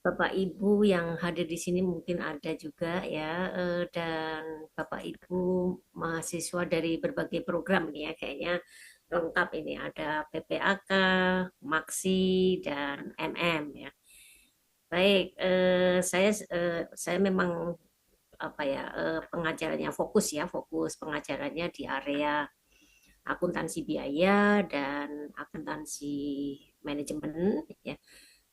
Bapak Ibu yang hadir di sini mungkin ada juga ya, dan Bapak Ibu mahasiswa dari berbagai program ini ya, kayaknya lengkap ini ada PPAK, Maksi, dan MM ya. Baik, saya memang apa ya, pengajarannya fokus ya, fokus pengajarannya di area akuntansi biaya dan akuntansi manajemen ya.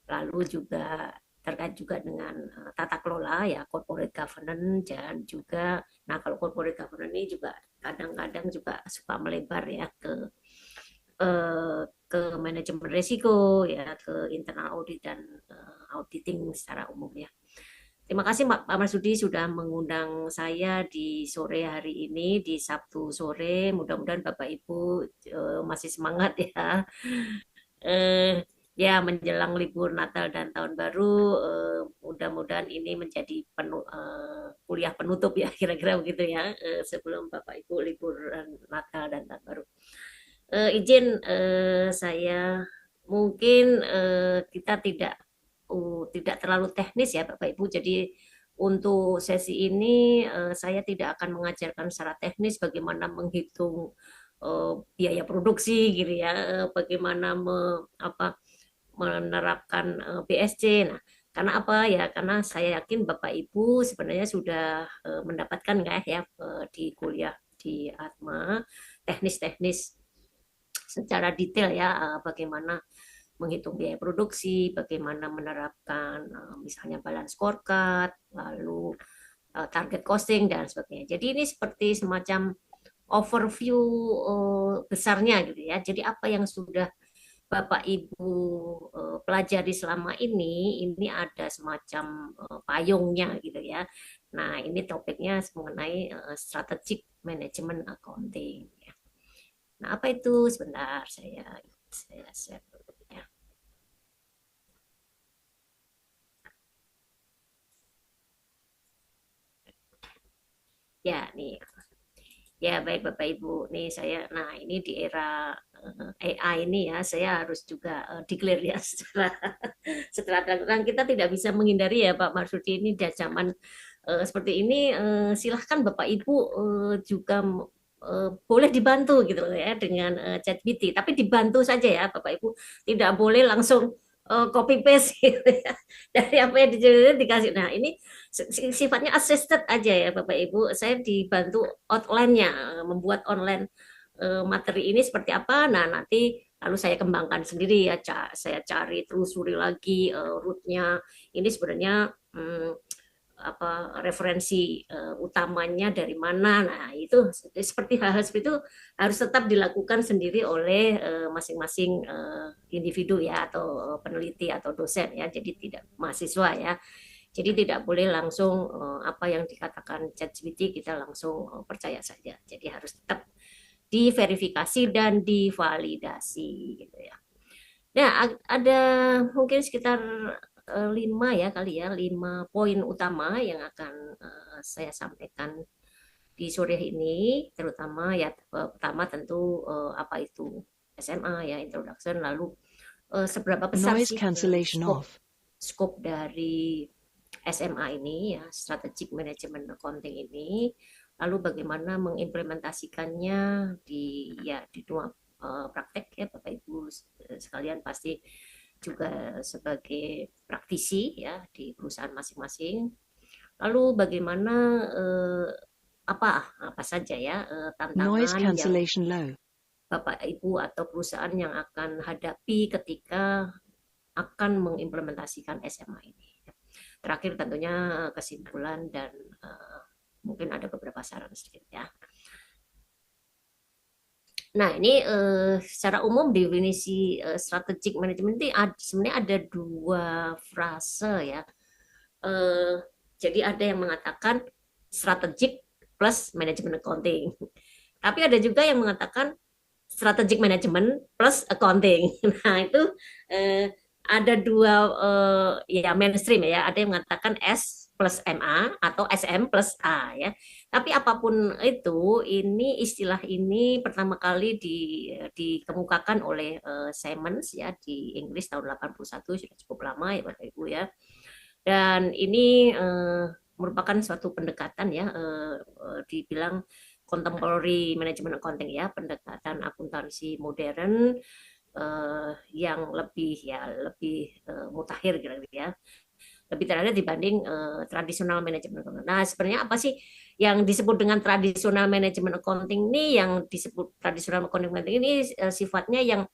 Lalu juga terkait juga dengan tata kelola ya, corporate governance, dan juga nah kalau corporate governance ini juga kadang-kadang juga suka melebar ya ke manajemen risiko ya, ke internal audit dan auditing secara umum ya. Terima kasih Pak Marsudi sudah mengundang saya di sore hari ini, di Sabtu sore. Mudah-mudahan Bapak Ibu masih semangat ya. Eh, ya menjelang libur Natal dan Tahun Baru, mudah-mudahan ini menjadi kuliah penutup ya, kira-kira begitu ya, sebelum Bapak Ibu liburan Natal dan Tahun Baru. Izin saya mungkin kita tidak terlalu teknis ya Bapak Ibu. Jadi untuk sesi ini saya tidak akan mengajarkan secara teknis bagaimana menghitung biaya produksi gitu ya, bagaimana menerapkan BSC. Nah, karena apa ya? Karena saya yakin Bapak Ibu sebenarnya sudah mendapatkan nggak ya di kuliah di Atma teknis-teknis secara detail ya, bagaimana menghitung biaya produksi, bagaimana menerapkan misalnya balance scorecard, lalu target costing dan sebagainya. Jadi ini seperti semacam overview besarnya gitu ya. Jadi apa yang sudah Bapak Ibu pelajari selama ini ada semacam payungnya gitu ya. Nah, ini topiknya mengenai strategic management accounting ya. Nah, apa itu? Sebentar saya share dulu ya. Ya, nih. Ya, baik Bapak Ibu. Nih saya, nah ini di era AI ini ya, saya harus juga declare ya setelah terang kita tidak bisa menghindari ya Pak Marsudi, ini di zaman seperti ini, silahkan Bapak Ibu juga boleh dibantu gitu loh ya dengan ChatGPT, tapi dibantu saja ya Bapak Ibu, tidak boleh langsung copy paste gitu ya dari apa yang dikasih. Nah ini sifatnya assisted aja ya Bapak Ibu. Saya dibantu outline-nya, membuat online materi ini seperti apa. Nah, nanti lalu saya kembangkan sendiri ya, saya cari telusuri lagi root-nya. Ini sebenarnya apa referensi utamanya dari mana. Nah, itu seperti hal-hal seperti itu harus tetap dilakukan sendiri oleh masing-masing individu ya, atau peneliti atau dosen ya. Jadi tidak mahasiswa ya. Jadi tidak boleh langsung apa yang dikatakan ChatGPT kita langsung percaya saja. Jadi harus tetap diverifikasi dan divalidasi gitu ya. Nah, ada mungkin sekitar 5 utama yang akan saya sampaikan di sore ini, terutama ya pertama tentu apa itu SMA ya, introduction, lalu seberapa besar Noise sih cancellation skop off. skop dari SMA ini ya, strategic management accounting ini, lalu bagaimana mengimplementasikannya di dua praktek ya Bapak Ibu sekalian, pasti juga sebagai praktisi ya di perusahaan masing-masing. Lalu bagaimana apa saja ya Noise tantangan yang cancellation low. Bapak Ibu atau perusahaan yang akan hadapi ketika akan mengimplementasikan SMA ini. Terakhir tentunya kesimpulan dan mungkin ada beberapa saran sedikit ya. Nah, ini secara umum definisi strategic management ini sebenarnya ada dua frase ya. Eh, jadi ada yang mengatakan strategic plus management accounting. Tapi ada juga yang mengatakan strategic management plus accounting. Nah, itu eh, ada dua ya mainstream ya. Ada yang mengatakan S plus MA atau SM plus A ya. Tapi apapun itu, ini istilah ini pertama kali dikemukakan oleh Siemens ya di Inggris tahun 81, sudah cukup lama ya Bapak Ibu ya. Dan ini merupakan suatu pendekatan ya, dibilang contemporary management accounting ya, pendekatan akuntansi modern yang lebih ya lebih mutakhir gitu ya, lebih terhadap dibanding tradisional manajemen accounting. Nah, sebenarnya apa sih yang disebut dengan tradisional manajemen accounting ini? Yang disebut tradisional accounting ini sifatnya yang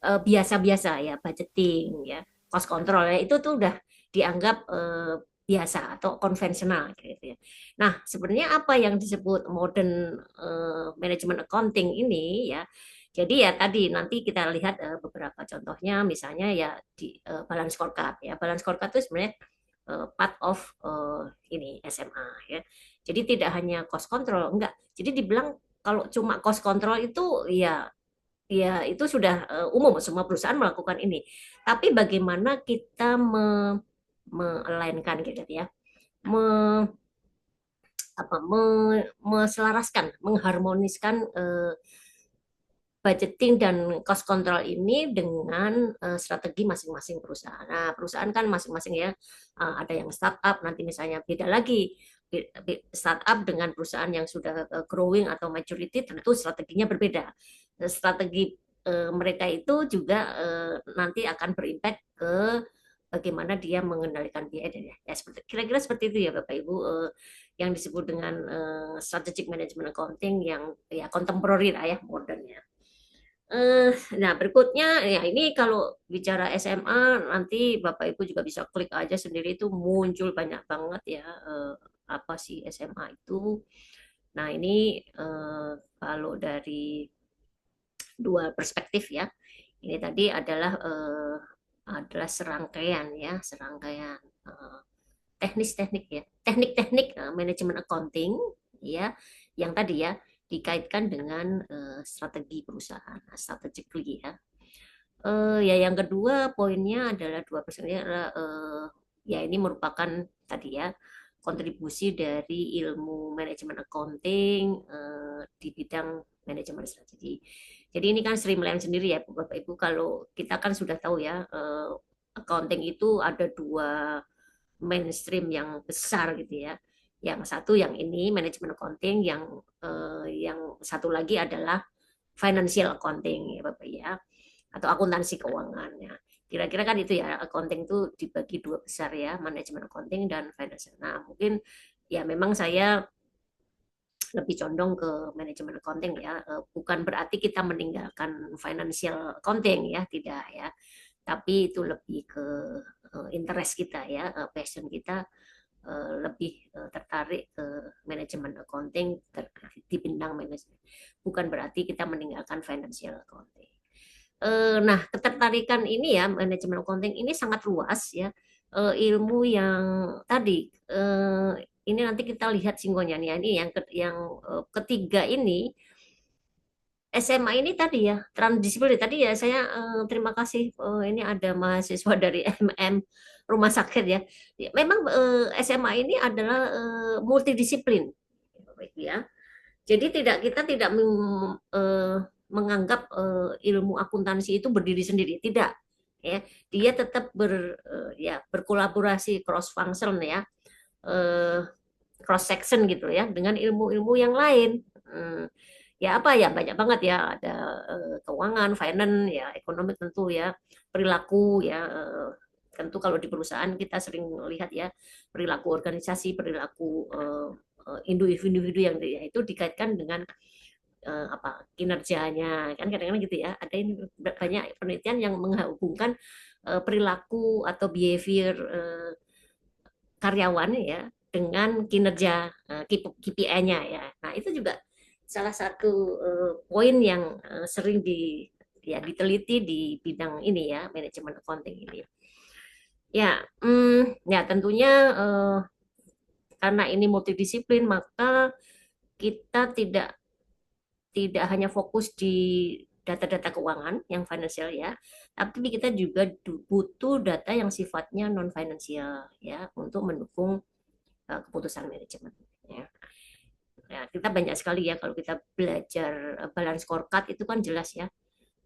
biasa-biasa ya, budgeting ya, cost control ya, itu tuh udah dianggap biasa atau konvensional gitu ya. Nah, sebenarnya apa yang disebut modern management accounting ini ya. Jadi ya tadi nanti kita lihat beberapa contohnya, misalnya ya di balance scorecard ya. Balance scorecard itu sebenarnya part of ini SMA ya. Jadi tidak hanya cost control, enggak. Jadi dibilang kalau cuma cost control itu ya ya itu sudah umum, semua perusahaan melakukan ini. Tapi bagaimana kita me-alignkan gitu ya, me, apa, meselaraskan, mengharmoniskan budgeting dan cost control ini dengan strategi masing-masing perusahaan. Nah, perusahaan kan masing-masing ya, ada yang startup, nanti misalnya beda lagi. Startup dengan perusahaan yang sudah growing atau maturity tentu strateginya berbeda. Strategi mereka itu juga nanti akan berimpact ke bagaimana dia mengendalikan biaya. Ya, seperti kira-kira seperti itu ya Bapak Ibu, yang disebut dengan strategic management accounting yang ya contemporary lah ya, modern ya. Nah, berikutnya ya ini kalau bicara SMA nanti Bapak Ibu juga bisa klik aja sendiri, itu muncul banyak banget ya apa sih SMA itu. Nah, ini kalau dari dua perspektif ya. Ini tadi adalah serangkaian ya, serangkaian teknik-teknik ya, teknik-teknik manajemen accounting ya, yang tadi ya dikaitkan dengan strategi perusahaan, strategically ya. Ya yang kedua poinnya adalah dua persen adalah ya ini merupakan tadi ya kontribusi dari ilmu manajemen accounting di bidang manajemen strategi. Jadi ini kan streamline sendiri ya Bapak Ibu, kalau kita kan sudah tahu ya accounting itu ada dua mainstream yang besar gitu ya. Yang satu yang ini manajemen accounting, yang satu lagi adalah financial accounting ya Bapak ya, atau akuntansi keuangannya. Kira-kira kan itu ya, accounting itu dibagi dua besar ya, manajemen accounting dan financial. Nah, mungkin ya memang saya lebih condong ke manajemen accounting ya. Bukan berarti kita meninggalkan financial accounting ya, tidak ya. Tapi itu lebih ke interest kita ya, passion kita lebih tertarik ke manajemen accounting di bidang manajemen. Bukan berarti kita meninggalkan financial accounting. Nah, ketertarikan ini ya, manajemen accounting ini sangat luas ya. Ilmu yang tadi ini nanti kita lihat singgonya nih. Ini yang ketiga ini SMA ini tadi ya, transdisiplin tadi ya. Saya terima kasih, ini ada mahasiswa dari MM Rumah Sakit ya. Ya, memang SMA ini adalah multidisiplin ya. Jadi kita tidak menganggap ilmu akuntansi itu berdiri sendiri, tidak. Ya, dia tetap ya berkolaborasi cross function ya, cross section gitu ya dengan ilmu-ilmu yang lain. Ya apa ya, banyak banget ya, ada keuangan, finance ya, ekonomi tentu ya, perilaku ya, tentu kalau di perusahaan kita sering lihat ya perilaku organisasi, perilaku individu-individu yang ya, itu dikaitkan dengan apa kinerjanya kan, kadang-kadang gitu ya, ada ini banyak penelitian yang menghubungkan perilaku atau behavior karyawan ya dengan kinerja KPI-nya ya. Nah, itu juga salah satu poin yang sering diteliti di bidang ini ya, manajemen accounting ini. Ya, ya tentunya karena ini multidisiplin, maka kita tidak tidak hanya fokus di data-data keuangan yang financial ya, tapi kita juga butuh data yang sifatnya non financial ya untuk mendukung keputusan manajemen. Ya. Ya, kita banyak sekali ya kalau kita belajar balance scorecard itu kan jelas ya.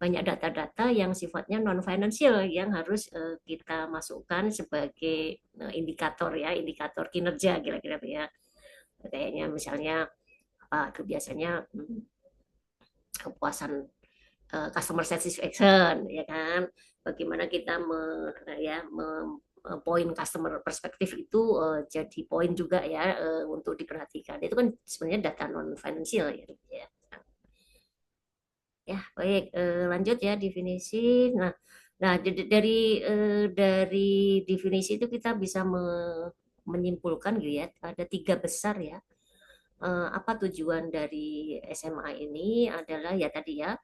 banyak data-data yang sifatnya non financial yang harus kita masukkan sebagai indikator ya, indikator kinerja kira-kira ya. Kayaknya misalnya apa tuh biasanya kepuasan customer satisfaction ya kan, bagaimana kita poin customer perspektif itu jadi poin juga ya untuk diperhatikan. Itu kan sebenarnya data non financial ya, ya. Ya, baik, lanjut ya definisi. Nah, nah dari definisi itu kita bisa menyimpulkan gitu ya, ada tiga besar ya. Apa tujuan dari SMA ini adalah ya tadi ya,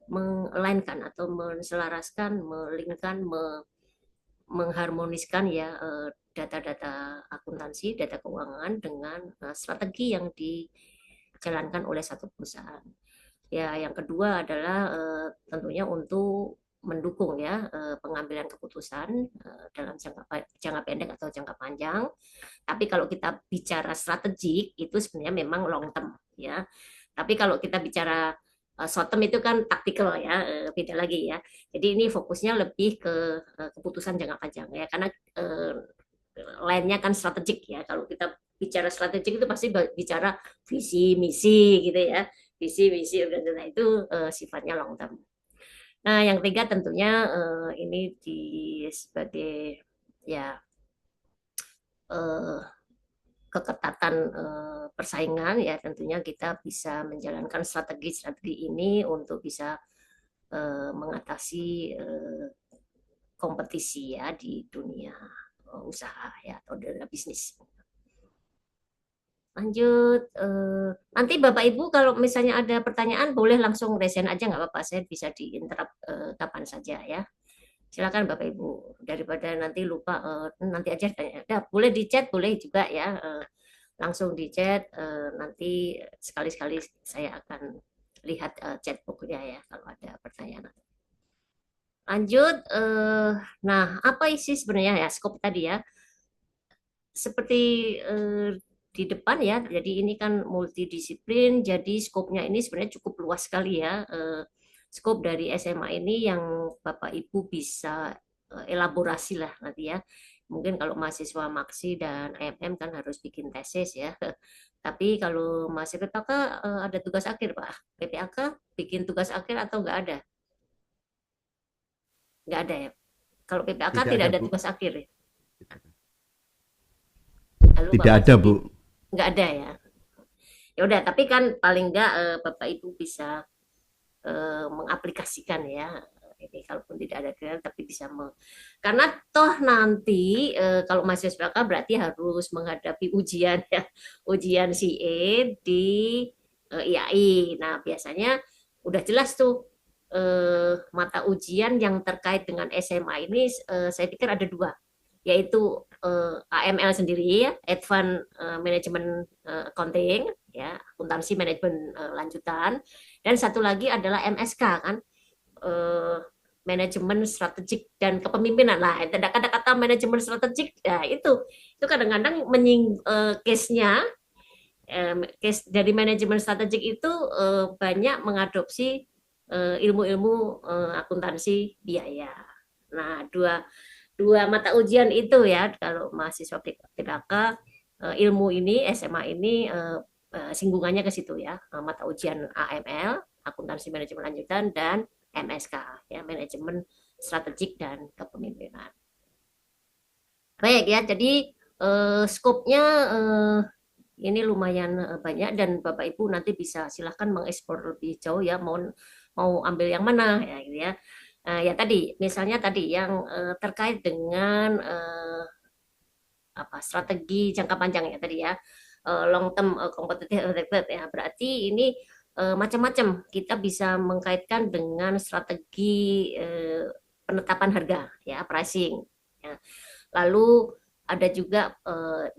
mengelainkan atau menselaraskan, melingkan, mengharmoniskan ya data-data akuntansi, data keuangan dengan strategi yang dijalankan oleh satu perusahaan. Ya, yang kedua adalah tentunya untuk mendukung ya pengambilan keputusan dalam jangka pendek atau jangka panjang. Tapi kalau kita bicara strategik itu sebenarnya memang long term ya. Tapi kalau kita bicara short term itu kan taktikal ya, beda lagi ya. Jadi ini fokusnya lebih ke keputusan jangka panjang ya, karena lainnya kan strategik ya. Kalau kita bicara strategik itu pasti bicara visi misi gitu ya, visi misi organisasi itu sifatnya long term. Nah, yang ketiga tentunya ini sebagai ya eh, keketatan persaingan ya, tentunya kita bisa menjalankan strategi-strategi ini untuk bisa mengatasi kompetisi ya di dunia usaha ya atau dunia bisnis. Lanjut, nanti Bapak Ibu kalau misalnya ada pertanyaan boleh langsung resen aja nggak apa-apa, saya bisa diinterrupt kapan saja ya. Silakan Bapak Ibu, daripada nanti lupa nanti aja tanya. Nah, boleh di chat boleh juga ya, langsung di chat, nanti sekali-sekali saya akan lihat chatbooknya ya kalau ada pertanyaan. Lanjut, nah apa isi sebenarnya ya skop tadi ya, seperti di depan ya. Jadi ini kan multidisiplin, jadi skopnya ini sebenarnya cukup luas sekali ya. Skop dari SMA ini yang Bapak Ibu bisa elaborasi lah nanti ya. Mungkin kalau mahasiswa Maksi dan AMM kan harus bikin tesis ya. Tapi kalau mahasiswa PPAK ada tugas akhir Pak. PPAK bikin tugas akhir atau nggak ada? Nggak ada ya. Kalau PPAK Tidak tidak ada, ada Bu. tugas akhir ya. Tidak ada. Lalu Tidak Bapak ada, jadi Bu. nggak ada ya. Ya udah, tapi kan paling nggak Bapak Ibu bisa mengaplikasikan ya. Ini kalaupun tidak ada kegiatan tapi bisa karena toh nanti kalau mahasiswa PK berarti harus menghadapi ujian ya, ujian CA di IAI. Nah, biasanya udah jelas tuh mata ujian yang terkait dengan SMA ini, saya pikir ada dua, yaitu AML sendiri ya, Advanced Management Accounting ya, akuntansi manajemen lanjutan, dan satu lagi adalah MSK kan, eh, manajemen strategik dan kepemimpinan. Nah, ada kata-kata manajemen strategik, ya itu kadang-kadang case-nya, case dari manajemen strategik itu banyak mengadopsi ilmu-ilmu akuntansi biaya. Nah, dua dua mata ujian itu ya kalau mahasiswa PKK, ilmu ini SMA ini singgungannya ke situ ya, mata ujian AML akuntansi manajemen lanjutan dan MSK ya, manajemen strategik dan kepemimpinan. Baik ya, jadi skopnya ini lumayan banyak, dan Bapak Ibu nanti bisa silahkan mengeksplor lebih jauh ya, mau mau ambil yang mana ya gitu ya. Ya tadi misalnya tadi yang terkait dengan apa strategi jangka panjang ya tadi ya, long term competitive ya, berarti ini macam-macam kita bisa mengkaitkan dengan strategi penetapan harga ya, pricing ya. Lalu ada juga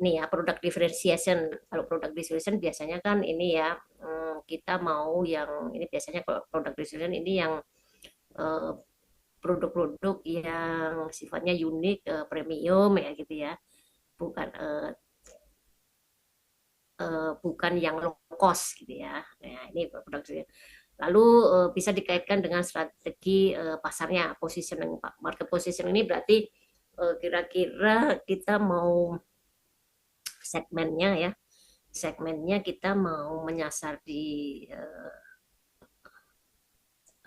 nih ya product differentiation. Kalau product differentiation biasanya kan ini ya, kita mau yang ini biasanya kalau product differentiation ini yang eh, produk-produk yang sifatnya unik, premium ya gitu ya, bukan bukan yang low cost gitu ya. Nah, ini produk differentiation. Lalu bisa dikaitkan dengan strategi pasarnya, positioning, market position ini berarti kira-kira kita mau segmennya ya, segmennya kita mau menyasar di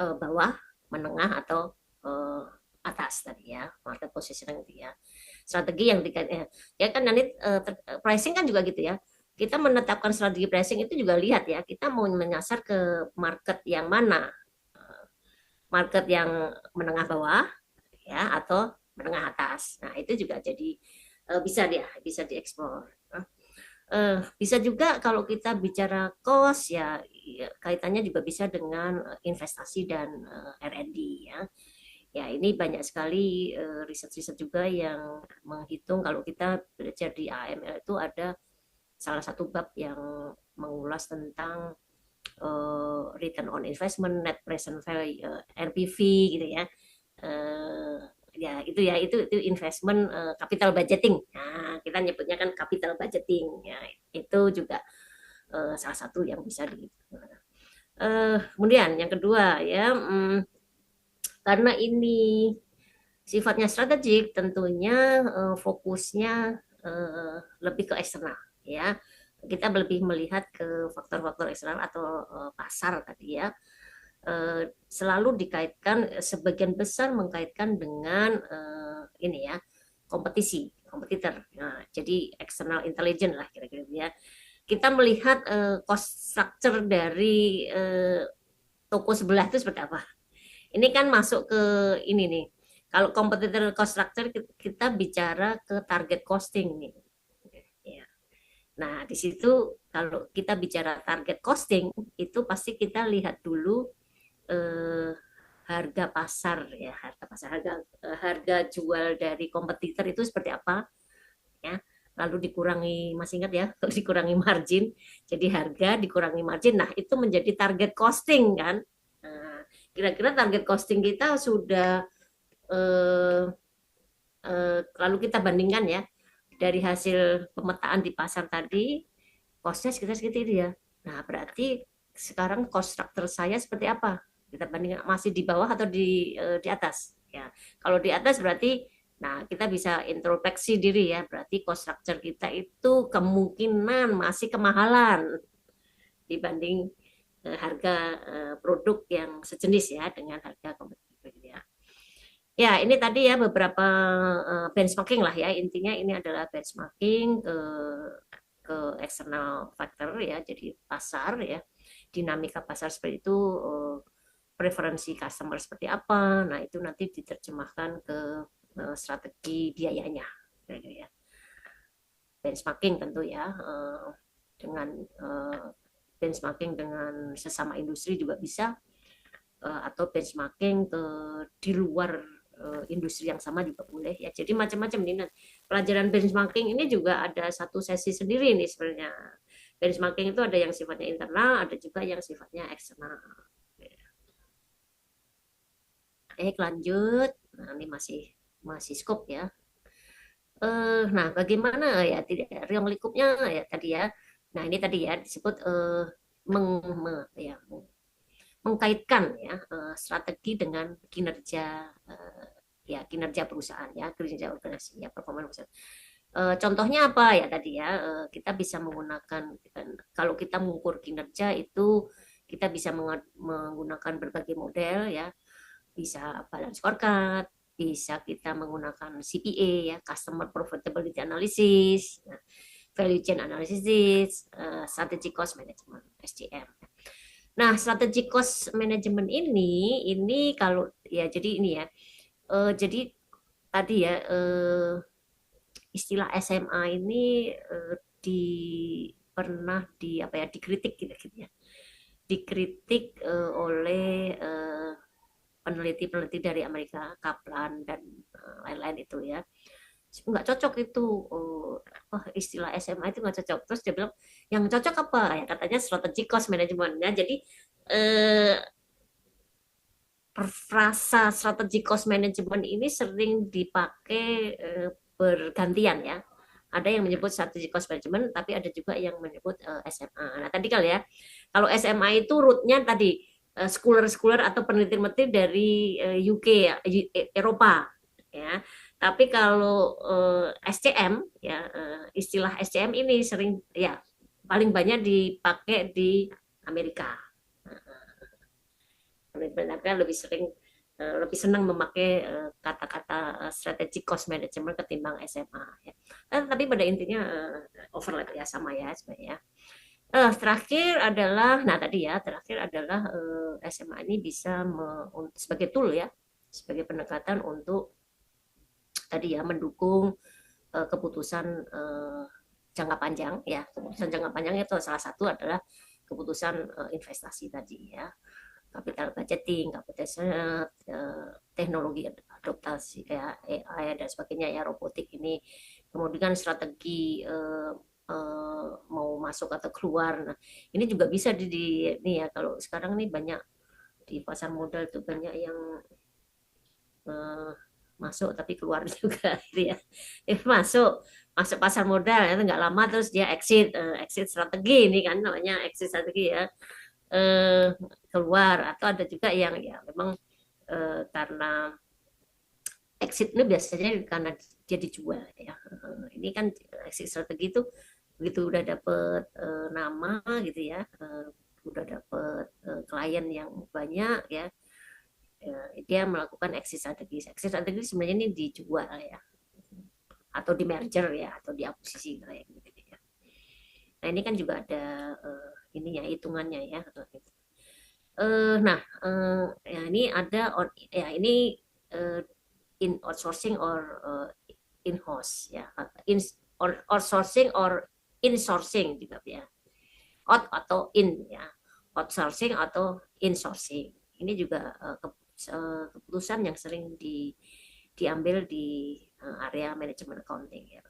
bawah, menengah atau uh, atas tadi ya, market positioning itu ya. Strategi yang ya kan nanti pricing kan juga gitu ya. Kita menetapkan strategi pricing itu juga lihat ya, kita mau menyasar ke market yang mana, market yang menengah bawah ya atau menengah atas. Nah itu juga jadi bisa dieksplor. Bisa juga kalau kita bicara cost ya, kaitannya juga bisa dengan investasi dan R&D ya. Ya ini banyak sekali riset-riset juga yang menghitung kalau kita belajar di AML itu ada salah satu bab yang mengulas tentang return on investment, net present value, NPV gitu ya. Uh, ya itu investment capital budgeting. Nah, kita nyebutnya kan capital budgeting. Ya, itu juga salah satu yang bisa kemudian yang kedua ya, karena ini sifatnya strategik, tentunya fokusnya lebih ke eksternal ya. Kita lebih melihat ke faktor-faktor eksternal atau pasar tadi ya. Selalu dikaitkan, sebagian besar mengkaitkan dengan ini ya, kompetitor. Nah, jadi external intelligence lah kira-kira ya. Kita melihat cost structure dari toko sebelah itu seperti apa. Ini kan masuk ke ini nih. Kalau competitor cost structure kita bicara ke target costing nih. Ya. Nah, di situ kalau kita bicara target costing itu pasti kita lihat dulu eh, harga pasar ya, harga jual dari kompetitor itu seperti apa ya. Lalu dikurangi, masih ingat ya, kalau dikurangi margin, jadi harga dikurangi margin. Nah, itu menjadi target costing kan. Nah, kira-kira target costing kita sudah eh, lalu kita bandingkan ya dari hasil pemetaan di pasar tadi, costnya sekitar segitu ya. Nah, berarti sekarang cost structure saya seperti apa? Kita bandingkan masih di bawah atau di atas. Ya, kalau di atas berarti, nah kita bisa introspeksi diri ya. Berarti cost structure kita itu kemungkinan masih kemahalan dibanding harga produk yang sejenis ya dengan harga kompetitif ya. Ya, ini tadi ya beberapa benchmarking lah ya. Intinya ini adalah benchmarking ke external factor ya, jadi pasar ya, dinamika pasar seperti itu, preferensi customer seperti apa. Nah, itu nanti diterjemahkan ke strategi biayanya. Ya. Benchmarking tentu ya, dengan benchmarking dengan sesama industri juga bisa, atau benchmarking di luar industri yang sama juga boleh ya. Jadi macam-macam nih. Pelajaran benchmarking ini juga ada satu sesi sendiri nih sebenarnya. Benchmarking itu ada yang sifatnya internal, ada juga yang sifatnya eksternal. Baik, lanjut. Nah, ini masih scope ya. Nah, bagaimana ya tidak riong lingkupnya ya tadi ya. Nah, ini tadi ya disebut ya, mengkaitkan ya strategi dengan kinerja, ya kinerja perusahaan ya, kinerja organisasi ya, performa perusahaan. Contohnya apa ya tadi ya, kita bisa menggunakan, kalau kita mengukur kinerja itu kita bisa menggunakan berbagai model ya, bisa balance scorecard, bisa kita menggunakan CPA ya, Customer Profitability Analysis, Value Chain Analysis, Strategic Cost Management (SCM). Nah, strategi cost management ini kalau ya jadi ini ya, jadi tadi ya, istilah SMA ini di pernah di apa ya, dikritik gitu ya, dikritik oleh peneliti-peneliti dari Amerika, Kaplan dan lain-lain itu ya, nggak cocok itu, istilah SMA itu nggak cocok. Terus dia bilang yang cocok apa ya, katanya strategi cost management ya. Jadi eh, frasa strategi cost management ini sering dipakai bergantian ya. Ada yang menyebut strategi cost management, tapi ada juga yang menyebut SMA. Nah tadi kalau ya, kalau SMA itu rootnya tadi scholar-scholar atau peneliti-peneliti dari UK ya, Eropa ya. Tapi kalau SCM ya, istilah SCM ini sering ya paling banyak dipakai di Amerika. Mereka lebih sering lebih senang memakai kata-kata strategic cost management ketimbang SMA ya. Tapi pada intinya overlap ya, sama ya sebenarnya. Terakhir adalah, nah tadi ya, terakhir adalah SMA ini bisa sebagai tool ya, sebagai pendekatan untuk tadi ya mendukung keputusan jangka panjang ya. Keputusan jangka panjang itu salah satu adalah keputusan investasi tadi ya, capital budgeting, capital teknologi adaptasi ya, AI dan sebagainya ya, robotik ini, kemudian strategi mau masuk atau keluar. Nah, ini juga bisa ini ya, kalau sekarang nih banyak di pasar modal itu banyak yang eh, masuk tapi keluar juga gitu ya. Masuk masuk pasar modal itu nggak lama terus dia exit strategi, ini kan namanya exit strategi ya, eh, keluar. Atau ada juga yang ya memang karena exit ini biasanya karena dia dijual ya. Ini kan exit strategi itu begitu udah dapet nama gitu ya, udah dapet klien yang banyak ya, dia melakukan exit strategi. Exit strategi sebenarnya ini dijual ya, atau di merger ya, atau di akuisisi kayak gitu ya. Nah ini kan juga ada ininya, hitungannya ya. Nah ya ini ada ya ini uh, in outsourcing or in house ya, in or outsourcing or insourcing juga ya, out atau in ya, outsourcing atau insourcing. Ini juga keputusan yang sering diambil di area manajemen accounting ya.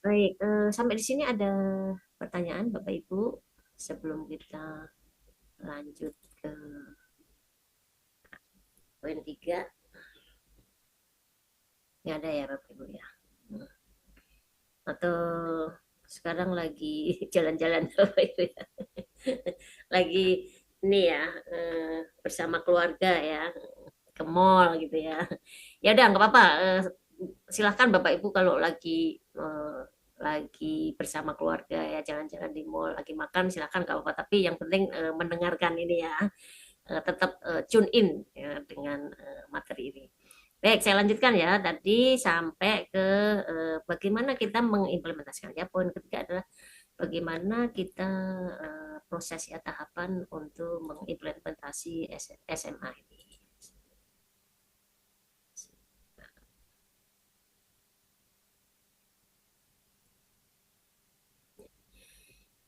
Baik, sampai di sini ada pertanyaan Bapak Ibu sebelum kita lanjut ke poin 3. Nggak ada ya Bapak Ibu ya? Atau sekarang lagi jalan-jalan Bapak Ibu ya? Lagi ini ya, bersama keluarga ya, ke mall gitu ya. Ya udah nggak apa-apa, silahkan Bapak Ibu kalau lagi bersama keluarga ya, jalan-jalan di mall, lagi makan silahkan nggak apa-apa. Tapi yang penting mendengarkan ini ya, tetap tune in ya, dengan materi ini. Baik, saya lanjutkan ya. Tadi sampai ke bagaimana kita mengimplementasikan. Ya, poin ketiga adalah bagaimana kita proses ya, tahapan untuk mengimplementasi SMA ini.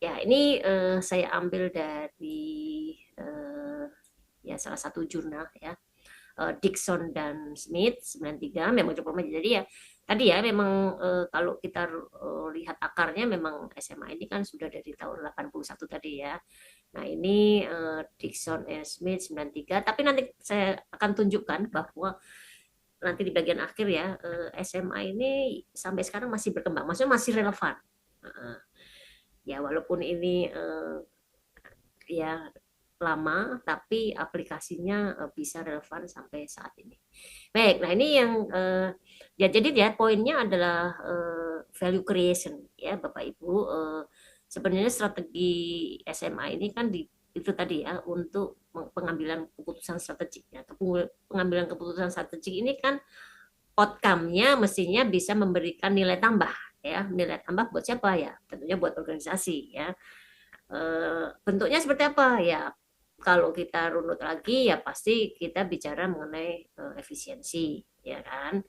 Ya, ini saya ambil dari ya salah satu jurnal ya, Dixon dan Smith 93, memang cukup. Jadi ya tadi ya memang kalau kita lihat akarnya memang SMA ini kan sudah dari tahun 81 tadi ya. Nah ini Dixon and Smith 93, tapi nanti saya akan tunjukkan bahwa nanti di bagian akhir ya, SMA ini sampai sekarang masih berkembang, maksudnya masih relevan. Ya walaupun ini ya lama, tapi aplikasinya bisa relevan sampai saat ini. Baik, nah ini yang ya jadi ya poinnya adalah value creation ya Bapak Ibu. Sebenarnya strategi SMA ini kan itu tadi ya, untuk pengambilan keputusan strategik ya. Pengambilan keputusan strategik ini kan outcome-nya mestinya bisa memberikan nilai tambah ya. Nilai tambah buat siapa ya? Tentunya buat organisasi ya. Bentuknya seperti apa ya? Kalau kita runut lagi ya pasti kita bicara mengenai efisiensi ya kan,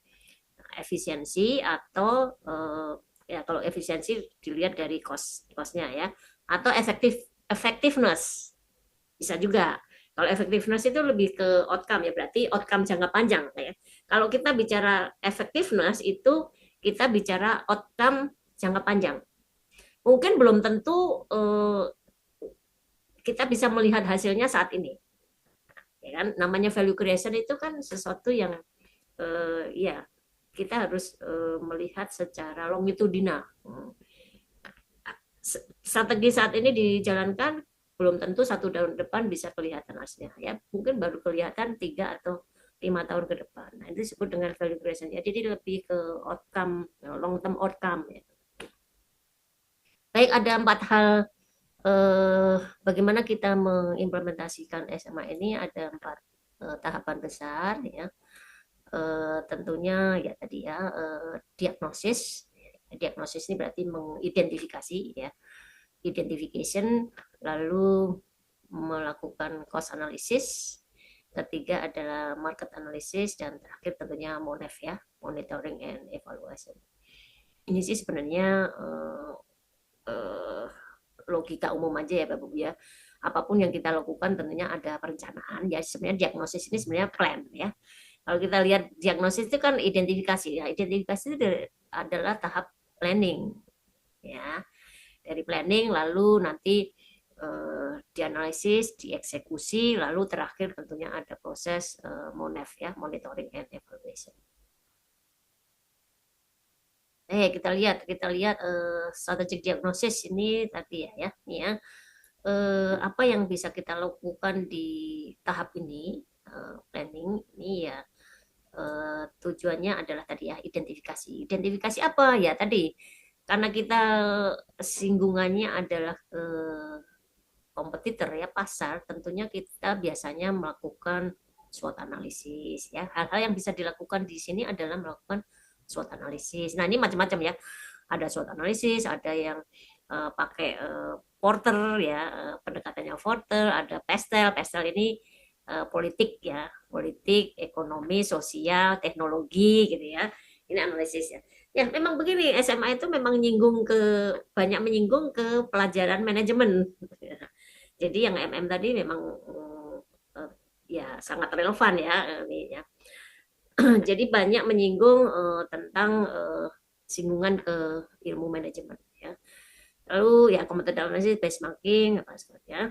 efisiensi atau ya kalau efisiensi dilihat dari costnya ya, atau effectiveness bisa juga. Kalau effectiveness itu lebih ke outcome ya, berarti outcome jangka panjang ya. Kalau kita bicara effectiveness itu kita bicara outcome jangka panjang. Mungkin belum tentu kita bisa melihat hasilnya saat ini. Ya kan? Namanya value creation itu kan sesuatu yang ya kita harus melihat secara longitudinal. Strategi saat ini dijalankan belum tentu 1 tahun depan bisa kelihatan hasilnya ya, mungkin baru kelihatan 3 atau 5 tahun ke depan. Nah, itu disebut dengan value creation ya, jadi lebih ke outcome, long term outcome ya. Baik, ada 4 hal bagaimana kita mengimplementasikan SMA ini. Ada 4 tahapan besar ya. Tentunya ya tadi ya, diagnosis. Diagnosis ini berarti mengidentifikasi ya, identification, lalu melakukan cost analysis, ketiga adalah market analysis, dan terakhir tentunya MONEV ya, monitoring and evaluation. Ini sih sebenarnya uh, logika umum aja ya Bapak Bu ya. Apapun yang kita lakukan tentunya ada perencanaan ya. Sebenarnya diagnosis ini sebenarnya plan ya. Kalau kita lihat diagnosis itu kan identifikasi ya. Identifikasi itu adalah tahap planning ya. Dari planning lalu nanti dianalisis, dieksekusi, lalu terakhir tentunya ada proses MONEV ya, monitoring and evaluation. Kita lihat strategic diagnosis ini tadi ya, ini ya. Apa yang bisa kita lakukan di tahap ini, planning ini ya, tujuannya adalah tadi ya, identifikasi. Identifikasi apa ya tadi? Karena kita singgungannya adalah kompetitor ya, pasar, tentunya kita biasanya melakukan SWOT analisis ya. Hal-hal yang bisa dilakukan di sini adalah melakukan SWOT analisis. Nah, ini macam-macam ya. Ada SWOT analisis, ada yang pakai Porter ya, pendekatannya Porter, ada Pestel. Pestel ini politik ya, politik, ekonomi, sosial, teknologi gitu ya. Ini analisis ya. Ya, memang begini, SMA itu memang banyak menyinggung ke pelajaran manajemen. Jadi yang MM tadi memang ya sangat relevan ya ini ya. Jadi banyak menyinggung tentang singgungan ke ilmu manajemen ya. Lalu ya competitive analysis, benchmarking apa seperti ya.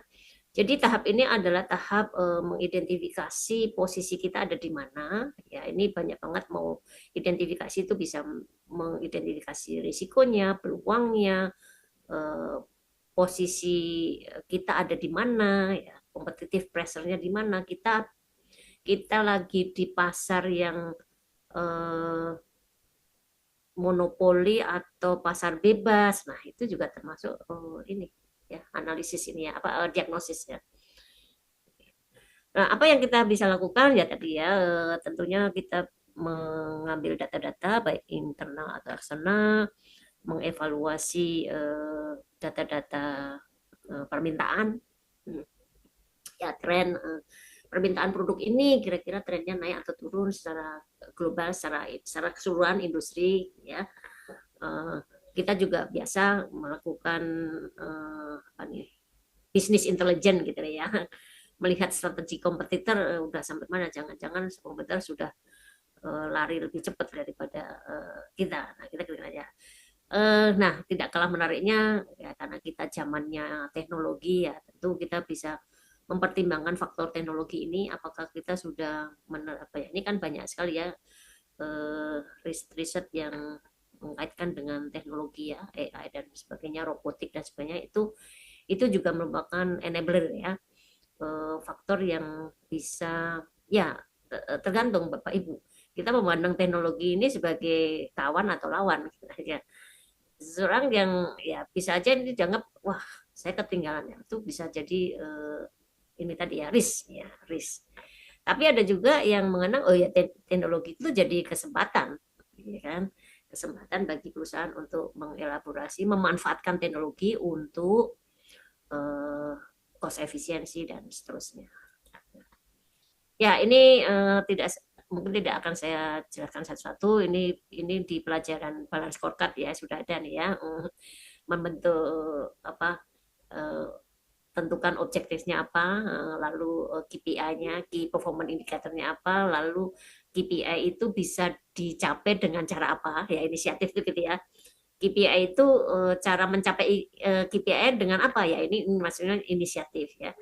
Jadi tahap ini adalah tahap mengidentifikasi posisi kita ada di mana. Ya, ini banyak banget mau identifikasi itu bisa mengidentifikasi risikonya, peluangnya, posisi kita ada di mana, ya, kompetitif pressure-nya di mana, kita lagi di pasar yang eh, monopoli atau pasar bebas. Nah, itu juga termasuk ini ya, analisis ini ya, apa diagnosis ya. Nah, apa yang kita bisa lakukan ya tadi ya, tentunya kita mengambil data-data baik internal atau eksternal, mengevaluasi data-data permintaan, ya tren permintaan produk ini kira-kira trennya naik atau turun secara global, secara keseluruhan industri ya. Kita juga biasa melakukan apa nih, bisnis intelijen gitu ya, melihat strategi kompetitor udah sampai mana, jangan-jangan kompetitor sudah lari lebih cepat daripada kita. Nah, kita kira aja. Nah, tidak kalah menariknya ya, karena kita zamannya teknologi ya, tentu kita bisa mempertimbangkan faktor teknologi ini, apakah kita sudah apa ya, ini kan banyak sekali ya riset yang mengaitkan dengan teknologi ya, AI dan sebagainya, robotik dan sebagainya, itu juga merupakan enabler ya, faktor yang bisa ya, tergantung Bapak Ibu, kita memandang teknologi ini sebagai kawan atau lawan gitu aja. Seorang yang ya bisa aja ini dianggap wah saya ketinggalan ya, itu bisa jadi ini tadi ya, risk. Tapi ada juga yang mengenang oh ya, teknologi itu jadi kesempatan, ya kan? Kesempatan bagi perusahaan untuk mengelaborasi, memanfaatkan teknologi untuk cost efisiensi dan seterusnya. Ya, ini mungkin tidak akan saya jelaskan satu-satu. Ini di pelajaran balance scorecard ya, sudah ada nih ya, membentuk apa, tentukan objektifnya apa, lalu KPI-nya, Key Performance Indicator-nya apa, lalu KPI itu bisa dicapai dengan cara apa, ya inisiatif itu gitu ya. KPI itu cara mencapai KPI dengan apa ya, ini maksudnya inisiatif ya.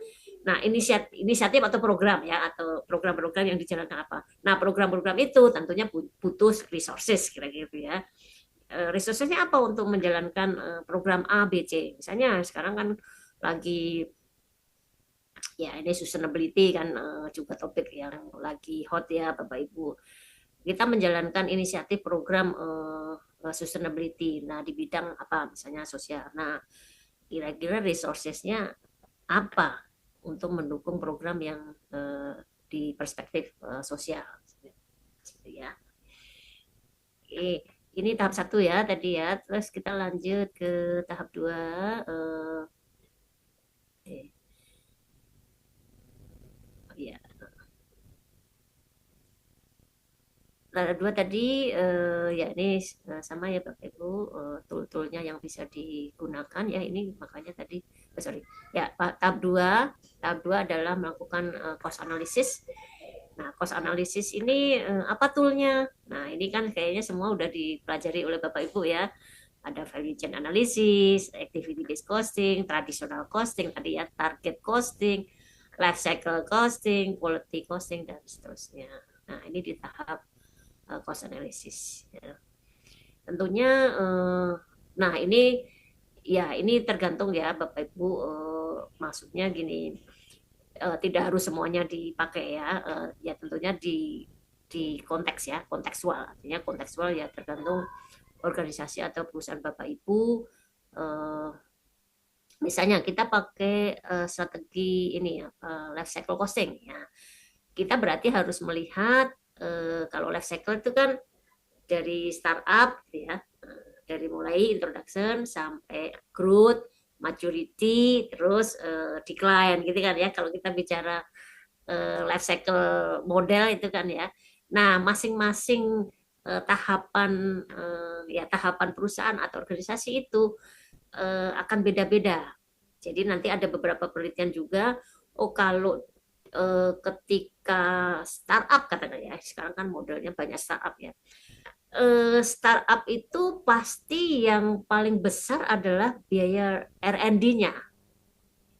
Nah, inisiatif atau program ya, atau program-program yang dijalankan apa. Nah, program-program itu tentunya butuh resources kira-kira gitu ya. Resourcesnya apa untuk menjalankan program A, B, C. Misalnya sekarang kan lagi Ya, ini sustainability kan juga topik yang lagi hot ya, Bapak Ibu. Kita menjalankan inisiatif program sustainability. Nah, di bidang apa? Misalnya sosial. Nah, kira-kira resourcesnya apa untuk mendukung program yang di perspektif sosial, gitu ya. Oke, ini tahap satu ya tadi ya. Terus kita lanjut ke tahap dua. Eh, oh ya, tahap dua tadi ya ini sama ya Bapak Ibu, tool-toolnya yang bisa digunakan ya ini makanya tadi sorry ya tahap dua adalah melakukan cost analysis. Nah, cost analysis ini apa toolnya? Nah, ini kan kayaknya semua udah dipelajari oleh Bapak Ibu ya. Ada value chain analysis, activity based costing, traditional costing, tadi ya target costing, life cycle costing, quality costing dan seterusnya. Nah, ini di tahap cost analysis. Ya. Tentunya, nah ini tergantung ya Bapak Ibu. Maksudnya gini, tidak harus semuanya dipakai ya. Ya tentunya di konteks ya, kontekstual. Artinya kontekstual ya tergantung organisasi atau perusahaan Bapak Ibu. Eh, Misalnya kita pakai strategi ini ya, life cycle costing ya. Kita berarti harus melihat kalau life cycle itu kan dari startup ya, dari mulai introduction sampai growth, maturity, terus decline gitu kan ya. Kalau kita bicara life cycle model itu kan ya. Nah, masing-masing tahapan tahapan perusahaan atau organisasi itu akan beda-beda. Jadi nanti ada beberapa penelitian juga, oh kalau ketika startup katakan ya, sekarang kan modelnya banyak startup ya. Startup itu pasti yang paling besar adalah biaya R&D-nya,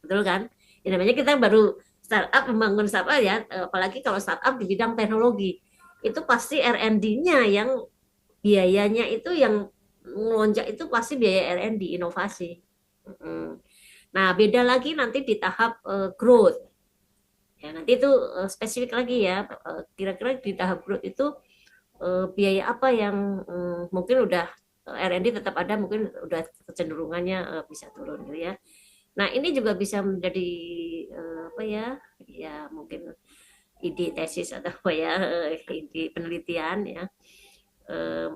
betul kan? Ya, namanya kita baru startup membangun startup ya, apalagi kalau startup di bidang teknologi, itu pasti R&D-nya yang biayanya itu yang melonjak itu pasti biaya R&D inovasi. Nah, beda lagi nanti di tahap growth. Ya, nanti itu spesifik lagi ya. Kira-kira di tahap growth itu biaya apa yang mungkin udah R&D tetap ada, mungkin udah kecenderungannya bisa turun gitu ya. Nah, ini juga bisa menjadi apa ya? Ya mungkin ide tesis atau apa ya, ide penelitian ya. Eh,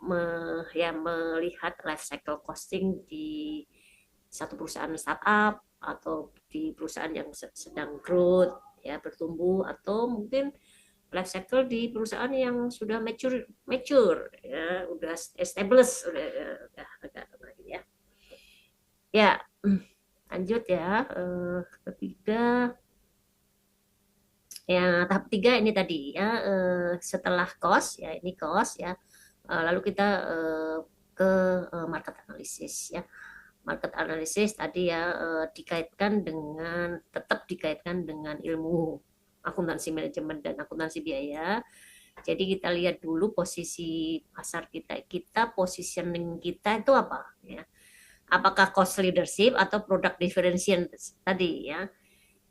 Melihat life cycle costing di satu perusahaan startup atau di perusahaan yang sedang growth ya bertumbuh atau mungkin life cycle di perusahaan yang sudah mature ya udah established udah agak lagi ya. Ya, lanjut ya. Ketiga ya tahap tiga ini tadi ya setelah cost ya ini cost ya. Lalu kita ke market analysis ya. Market analysis tadi ya dikaitkan dengan tetap dikaitkan dengan ilmu akuntansi manajemen dan akuntansi biaya. Jadi kita lihat dulu posisi pasar kita positioning kita itu apa ya. Apakah cost leadership atau product differentiation tadi ya.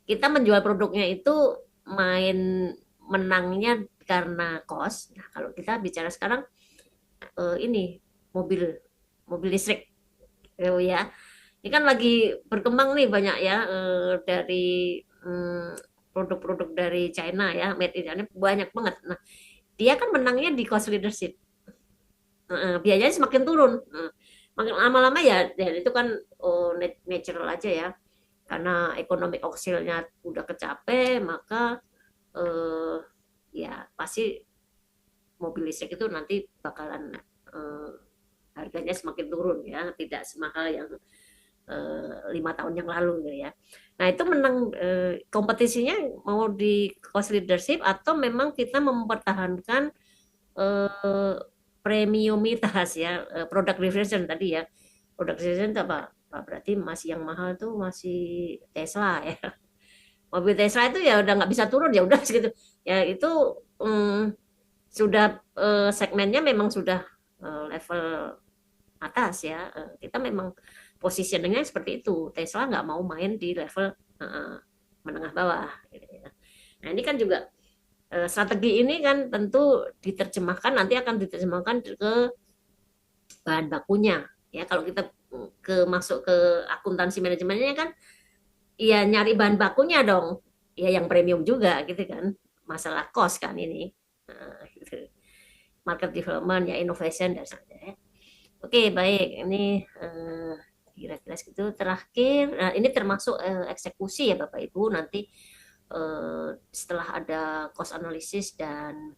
Kita menjual produknya itu main menangnya karena cost. Nah, kalau kita bicara sekarang ini mobil mobil listrik ya. Ini kan lagi berkembang nih banyak ya dari produk-produk dari China ya, made in China banyak banget. Nah, dia kan menangnya di cost leadership. Biayanya semakin turun. Makin lama-lama ya itu kan natural aja ya. Karena ekonomi oksilnya udah kecape, maka eh, ya pasti mobil listrik itu nanti bakalan eh, harganya semakin turun ya, tidak semahal yang 5 tahun yang lalu gitu ya. Nah itu menang kompetisinya mau di cost leadership atau memang kita mempertahankan eh, premiumitas ya product differentiation tadi ya. Product differentiation itu apa? Berarti masih yang mahal tuh masih Tesla ya. Mobil Tesla itu ya udah nggak bisa turun ya udah segitu. Ya itu sudah segmennya memang sudah level atas ya. Kita memang positioningnya seperti itu. Tesla nggak mau main di level uh, menengah bawah. Gitu ya. Nah ini kan juga strategi ini kan tentu diterjemahkan, nanti akan diterjemahkan ke bahan bakunya. Ya kalau kita masuk ke akuntansi manajemennya kan, ya nyari bahan bakunya dong, ya yang premium juga gitu kan, masalah cost kan ini. Gitu. Market development ya, innovation dan sebagainya. Oke, baik. Ini kira-kira segitu. Terakhir, nah ini termasuk eksekusi ya Bapak Ibu. Nanti setelah ada cost analysis dan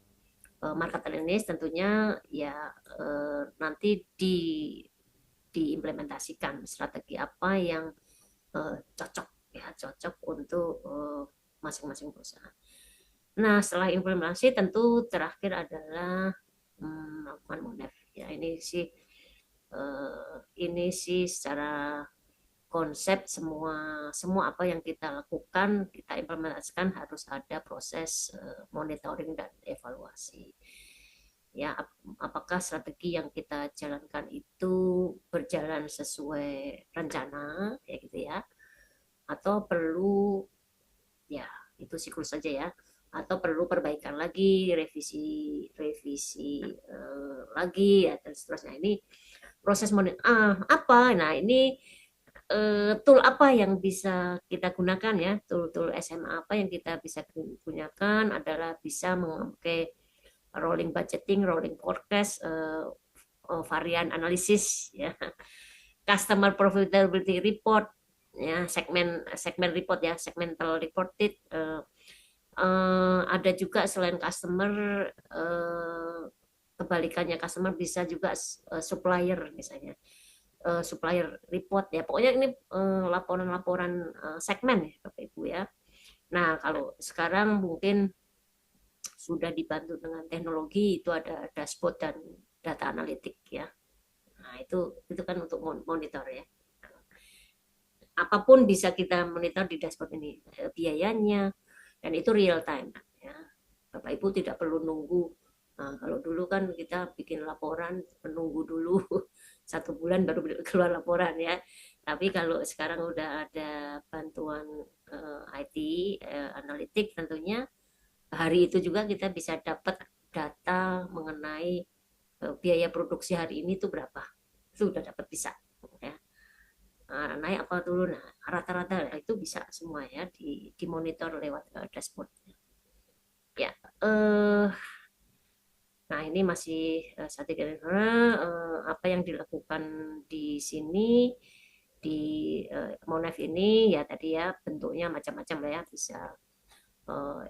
market analysis tentunya ya nanti diimplementasikan strategi apa yang cocok ya, cocok untuk masing-masing perusahaan. Nah, setelah implementasi tentu terakhir adalah melakukan monef. Ya, ini sih secara konsep semua semua apa yang kita lakukan, kita implementasikan harus ada proses monitoring dan evaluasi. Ya, apakah strategi yang kita jalankan itu berjalan sesuai rencana, ya gitu ya, atau perlu ya itu siklus saja ya, atau perlu perbaikan lagi, revisi revisi lagi ya dan seterusnya. Ini proses apa? Nah ini tool apa yang bisa kita gunakan ya, tool SMA apa yang kita bisa gunakan adalah bisa memakai rolling budgeting, rolling forecast, varian analisis ya, customer profitability report ya, segmen segmen report ya, segmental reported, ada juga selain customer, kebalikannya customer bisa juga supplier misalnya, supplier report ya, pokoknya ini laporan-laporan segmen ya Bapak Ibu ya. Nah kalau sekarang mungkin sudah dibantu dengan teknologi, itu ada dashboard dan data analitik ya. Nah itu kan untuk monitor ya, apapun bisa kita monitor di dashboard ini, biayanya, dan itu real time ya. Bapak Ibu tidak perlu nunggu. Nah, kalau dulu kan kita bikin laporan menunggu dulu 1 bulan baru keluar laporan ya. Tapi kalau sekarang udah ada bantuan IT analitik, tentunya hari itu juga kita bisa dapat data mengenai biaya produksi hari ini tuh berapa. Itu udah dapat bisa ya. Naik apa turun, nah rata-rata itu bisa semua ya dimonitor lewat dashboard ya. Nah ini masih strategi apa yang dilakukan di sini di Monef ini ya, tadi ya bentuknya macam-macam ya, bisa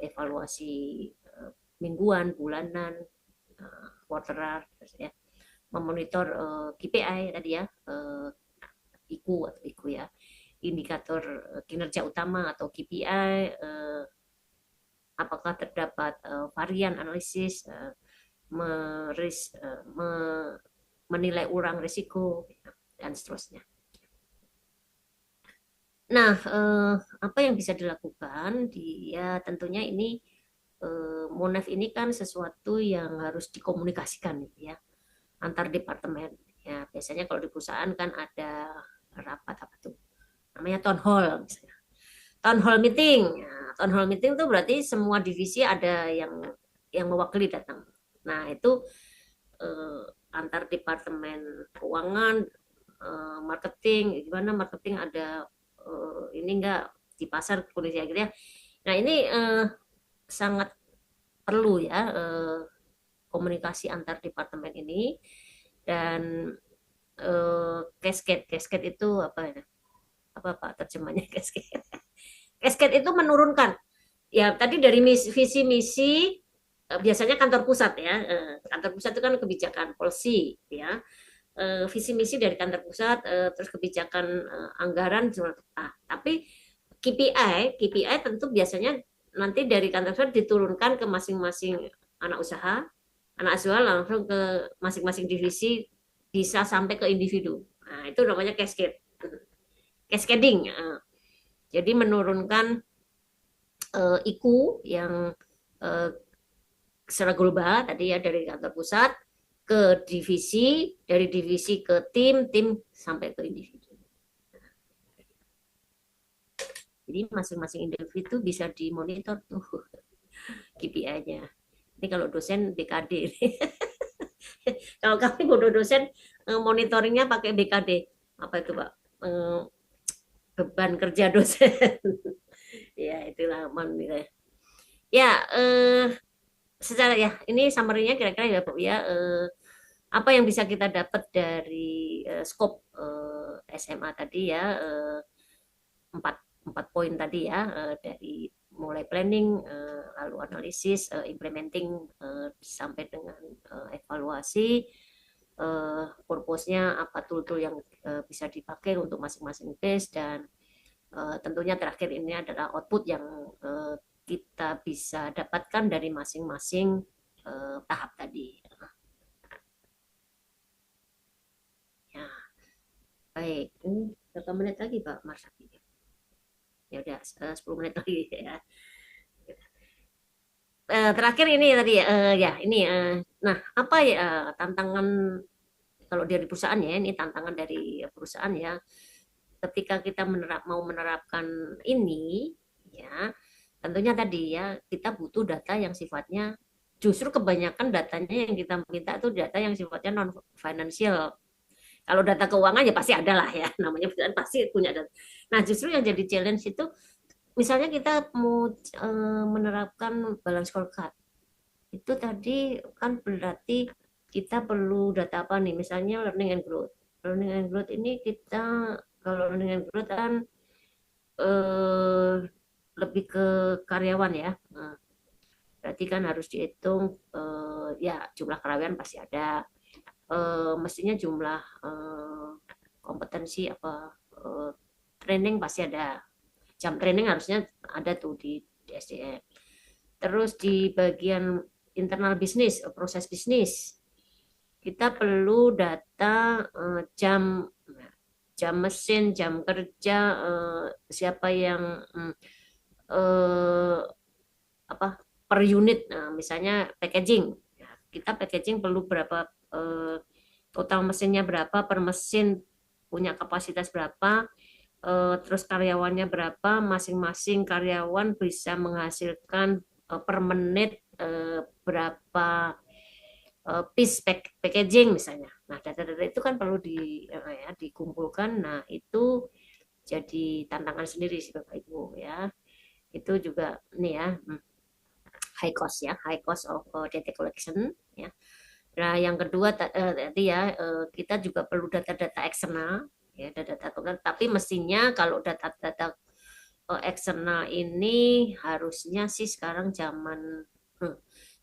evaluasi mingguan, bulanan, quarteran ya, memonitor KPI tadi ya, IKU atau IKU ya, indikator kinerja utama atau KPI, apakah terdapat varian analisis, menilai ulang risiko dan seterusnya. Nah, apa yang bisa dilakukan? Ya tentunya ini Monef ini kan sesuatu yang harus dikomunikasikan ya, antar departemen. Ya biasanya kalau di perusahaan kan ada rapat apa tuh? Namanya town hall misalnya. Town hall meeting. Nah, town hall meeting itu berarti semua divisi ada yang mewakili datang. Nah, itu antar departemen keuangan, marketing, gimana marketing ada ini enggak di pasar kondisi akhirnya. Nah, ini sangat perlu ya komunikasi antar departemen ini. Dan cascade itu apa ya? Apa Pak terjemahnya cascade? Cascade itu menurunkan ya, tadi dari visi misi, biasanya kantor pusat ya, kantor pusat itu kan kebijakan policy ya, visi misi dari kantor pusat, terus kebijakan anggaran, tapi KPI tentu biasanya nanti dari kantor pusat diturunkan ke masing-masing anak usaha langsung ke masing-masing divisi, bisa sampai ke individu. Nah itu namanya cascading. Jadi menurunkan IKU yang secara global tadi ya, dari kantor pusat ke divisi, dari divisi ke tim sampai ke individu. Jadi masing-masing individu bisa dimonitor tuh KPI-nya. Ini kalau dosen BKD. Kalau kami bodoh dosen monitoringnya pakai BKD. Apa itu Pak? Eh, Beban kerja dosen. Ya itulah monitor. Ya, secara ya ini summary-nya kira-kira ya Bu ya. Apa yang bisa kita dapat dari scope SMA tadi ya, empat empat poin tadi ya, dari mulai planning, lalu analisis, implementing, sampai dengan evaluasi, purpose-nya apa tool-tool yang bisa dipakai untuk masing-masing base, dan tentunya terakhir ini adalah output yang kita bisa dapatkan dari masing-masing tahap tadi. Ya, baik. Ini berapa menit lagi Pak Marsaki? Ya udah 10 menit lagi ya. Terakhir ini tadi ya ini nah apa ya tantangan kalau dari perusahaan ya, ini tantangan dari perusahaan ya, ketika kita mau menerapkan ini ya, tentunya tadi ya kita butuh data yang sifatnya, justru kebanyakan datanya yang kita minta itu data yang sifatnya non financial. Kalau data keuangan ya pasti ada lah ya, namanya perusahaan pasti punya data. Nah justru yang jadi challenge itu, misalnya kita mau menerapkan balance scorecard, itu tadi kan berarti kita perlu data apa nih? Misalnya learning and growth. Learning and growth ini kita, kalau learning and growth kan eh, lebih ke karyawan ya. Nah, berarti kan harus dihitung ya jumlah karyawan pasti ada. Mestinya jumlah kompetensi apa, training pasti ada. Jam training harusnya ada tuh di SDM. Terus di bagian internal bisnis, proses bisnis, kita perlu data jam jam mesin, jam kerja, siapa yang eh, apa per unit. Nah, misalnya packaging, ya, kita packaging perlu berapa, total mesinnya berapa per mesin, punya kapasitas berapa, terus karyawannya berapa, masing-masing karyawan bisa menghasilkan per menit berapa piece packaging misalnya. Nah, data-data itu kan perlu ya, dikumpulkan. Nah, itu jadi tantangan sendiri sih Bapak Ibu ya. Itu juga nih ya, high cost ya, high cost of data collection ya. Nah, yang kedua tadi ya, kita juga perlu data-data eksternal ya, data-data, tapi mestinya kalau data-data eksternal ini harusnya sih sekarang zaman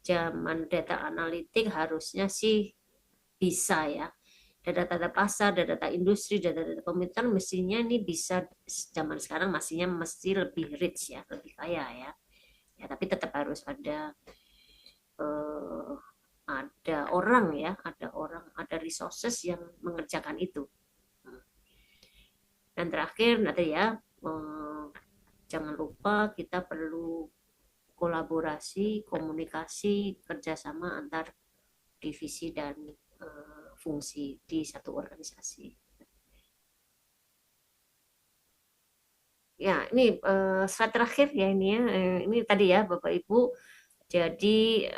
zaman data analitik harusnya sih bisa ya. Data-data pasar, data-data industri, data-data pemerintahan mestinya ini bisa, zaman sekarang mestinya mesti lebih rich ya, lebih kaya ya. Ya, tapi tetap harus eh, ada orang ya, ada orang, ada resources yang mengerjakan itu. Dan terakhir nanti ya, jangan lupa kita perlu kolaborasi, komunikasi, kerjasama antar divisi dan fungsi di satu organisasi. Ya, ini slide terakhir ya ini ya. Ini tadi ya Bapak Ibu. Jadi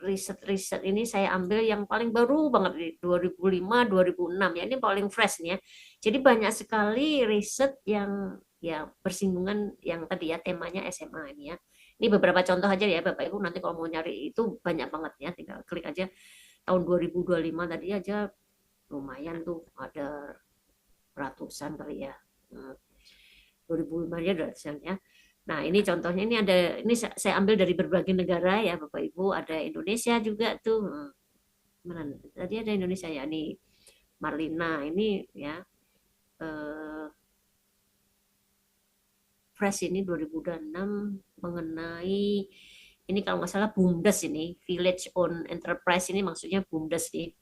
riset-riset ini saya ambil yang paling baru banget di 2005, 2006 ya. Ini paling fresh nih ya. Jadi banyak sekali riset yang ya bersinggungan yang tadi ya temanya SMA ini ya. Ini beberapa contoh aja ya Bapak Ibu, nanti kalau mau nyari itu banyak banget ya, tinggal klik aja. Tahun 2025 tadi aja lumayan tuh, ada ratusan kali ya. 2005 aja ratusan ya. Nah, ini contohnya, ini ada, ini saya ambil dari berbagai negara ya Bapak Ibu, ada Indonesia juga tuh. Mana? Tadi ada Indonesia ya, nih Marlina ini ya, eh, fresh ini 2006 mengenai ini kalau nggak salah BUMDes, ini Village Own Enterprise, ini maksudnya BUMDes nih,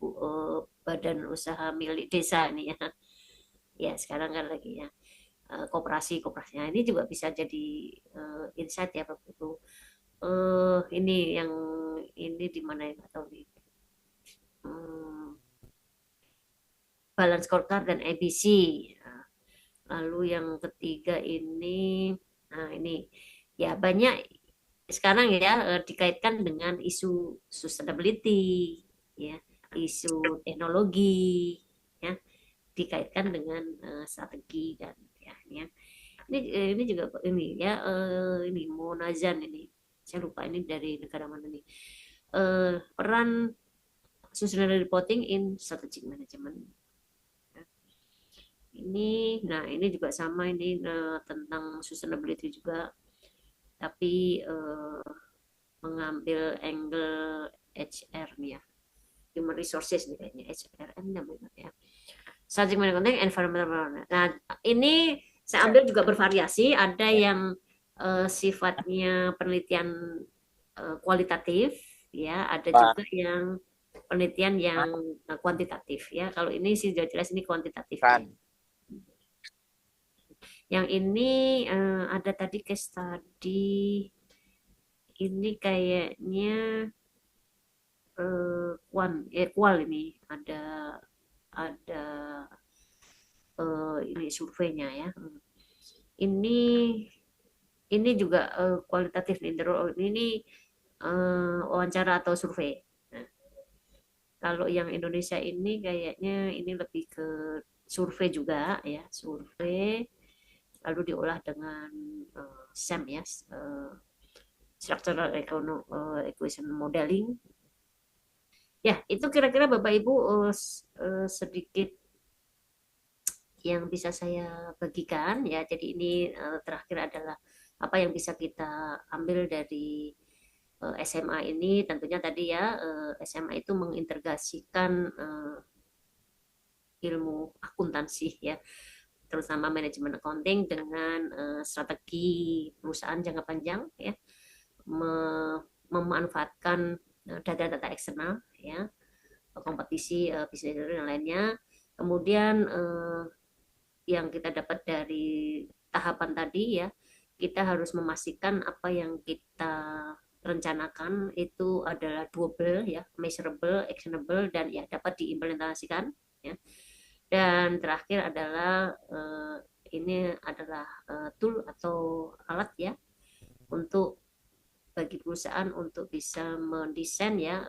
Badan Usaha Milik Desa ini ya. Ya, sekarang kan lagi ya koperasinya ini juga bisa jadi insight ya Bapak Ibu. Ini yang ini di mana ya nggak tahu nih. Hmm, Balance scorecard dan ABC. Lalu yang ketiga ini, nah ini ya banyak sekarang ya dikaitkan dengan isu sustainability, ya, isu teknologi, ya, dikaitkan dengan strategi dan ya. Ini juga ini ya ini Monazan ini. Saya lupa ini dari negara mana nih. Peran sustainable reporting in strategic management. Ini juga sama ini tentang sustainability juga, tapi mengambil angle HR nih ya, human resources nih kayaknya HRM namanya ya. Strategic management environmental. Nah, ini saya ambil juga bervariasi, ada yang sifatnya penelitian kualitatif ya, ada juga yang penelitian yang kuantitatif ya. Kalau ini sih sudah jelas ini kuantitatifnya. Yang ini ada tadi case study, ini kayaknya kual ini ada ini surveinya ya. Ini ini juga kualitatif nih. Ini wawancara atau survei. Nah, kalau yang Indonesia ini kayaknya ini lebih ke survei juga ya, survei lalu diolah dengan SEM ya, structural equation modeling. Ya, itu kira-kira Bapak Ibu sedikit yang bisa saya bagikan ya. Jadi ini terakhir adalah apa yang bisa kita ambil dari SMA ini. Tentunya tadi ya SMA itu mengintegrasikan ilmu akuntansi ya, terutama manajemen accounting dengan strategi perusahaan jangka panjang ya, memanfaatkan data-data eksternal ya, kompetisi bisnis dan lainnya. Kemudian yang kita dapat dari tahapan tadi ya, kita harus memastikan apa yang kita rencanakan itu adalah doable ya, measurable, actionable dan ya dapat diimplementasikan ya. Dan terakhir adalah ini adalah tool atau alat ya untuk bagi perusahaan untuk bisa mendesain ya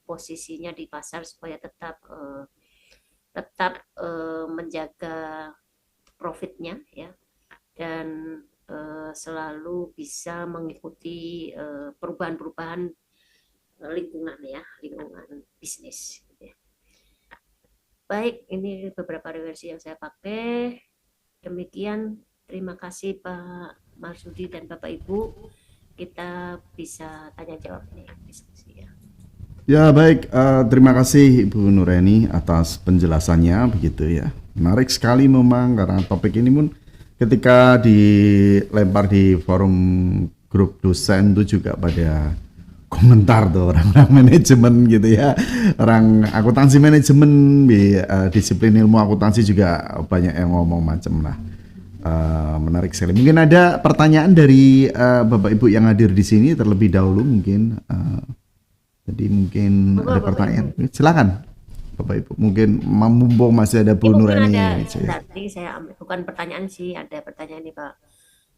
posisinya di pasar supaya tetap menjaga profitnya ya, dan selalu bisa mengikuti perubahan-perubahan lingkungan ya, lingkungan bisnis gitu ya. Baik, ini beberapa referensi yang saya pakai. Demikian, terima kasih Pak Marsudi dan Bapak Ibu. Kita bisa tanya jawab nih diskusi ya. Ya baik, terima kasih Ibu Nureni atas penjelasannya begitu ya. Menarik sekali memang karena topik ini pun ketika dilempar di forum grup dosen itu juga pada komentar tuh orang-orang manajemen gitu ya. Orang akuntansi manajemen di disiplin ilmu akuntansi juga banyak yang ngomong macam lah. Menarik sekali. Mungkin ada pertanyaan dari Bapak Ibu yang hadir di sini terlebih dahulu mungkin. Jadi mungkin Monggo ada Bapak Ibu. pertanyaan. Silakan Bapak Ibu. Mungkin mumpung masih ada Ini Bu mungkin ada, Nurani. sebentar, ini saya ambil, bukan pertanyaan sih, ada pertanyaan nih Pak.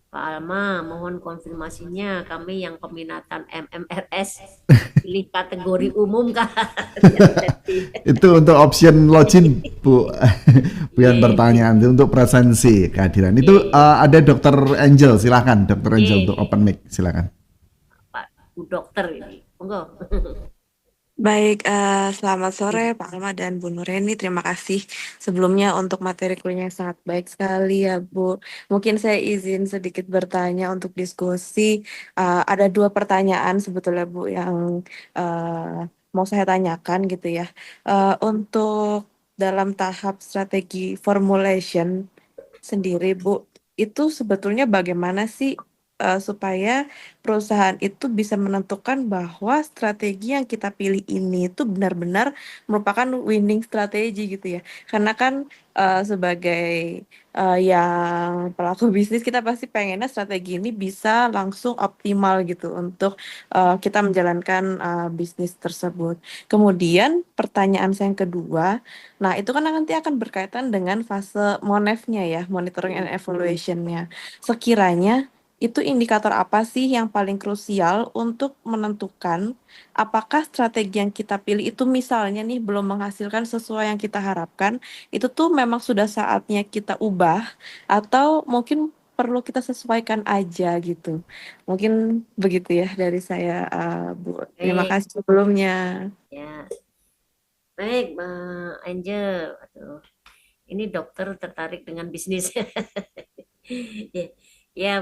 Pak Alma, mohon konfirmasinya, kami yang peminatan MMRS pilih kategori umum kah? Itu untuk option login Bu. Bukan Iya, pertanyaan itu untuk presensi kehadiran. Itu iya, ada Dokter Angel. Silakan Dokter Angel untuk iya, open mic. Silakan. Pak Bu Dokter ini. Monggo. Baik, selamat sore Pak Alma dan Bu Nureni. Terima kasih sebelumnya untuk materi kuliah yang sangat baik sekali ya Bu. Mungkin saya izin sedikit bertanya untuk diskusi. Ada dua pertanyaan sebetulnya Bu yang mau saya tanyakan gitu ya. Untuk dalam tahap strategi formulation sendiri Bu, itu sebetulnya bagaimana sih supaya perusahaan itu bisa menentukan bahwa strategi yang kita pilih ini itu benar-benar merupakan winning strategi gitu ya. Karena kan sebagai yang pelaku bisnis kita pasti pengennya strategi ini bisa langsung optimal gitu untuk kita menjalankan bisnis tersebut. Kemudian pertanyaan saya yang kedua, nah itu kan nanti akan berkaitan dengan fase monefnya ya, monitoring and evaluation-nya. Sekiranya itu indikator apa sih yang paling krusial untuk menentukan apakah strategi yang kita pilih itu misalnya nih belum menghasilkan sesuai yang kita harapkan, itu tuh memang sudah saatnya kita ubah atau mungkin perlu kita sesuaikan aja gitu. Mungkin begitu ya dari saya, Bu. Terima Baik, kasih sebelumnya. ya. Baik, Mbak Angel. Aduh, ini dokter tertarik dengan bisnis. Ya, ya,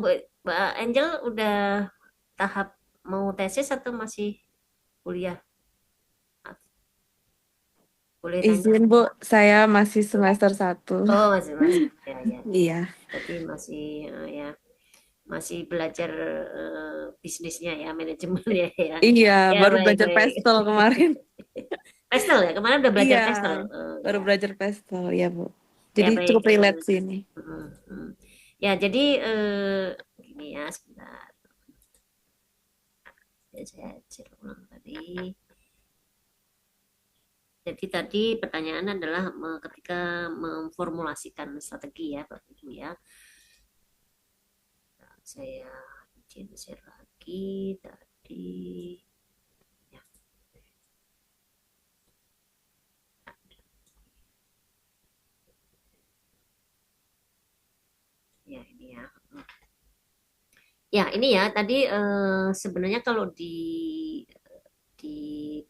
Mbak Angel udah tahap mau tesis atau masih kuliah? Boleh tanya? Izin Bu, saya masih semester 1. Oh, masih masih. Ya, ya. Iya. Berarti masih ya masih belajar bisnisnya ya, manajemennya ya. Iya, Ya, baru baik, belajar baik. pastel kemarin. Pastel ya, kemarin udah Iya, belajar pastel. baru Ya, belajar pastel ya, Bu. ya Jadi baik. cukup relate sih ini. Mm, mm. Ya, jadi gini ya, sebentar. Ya, saya cek ulang tadi. Jadi tadi pertanyaan adalah ketika memformulasikan strategi ya, Bapak Ibu ya. Nah, saya izin share lagi tadi. Ya, ya ini ya. Ya, ini ya tadi sebenarnya kalau di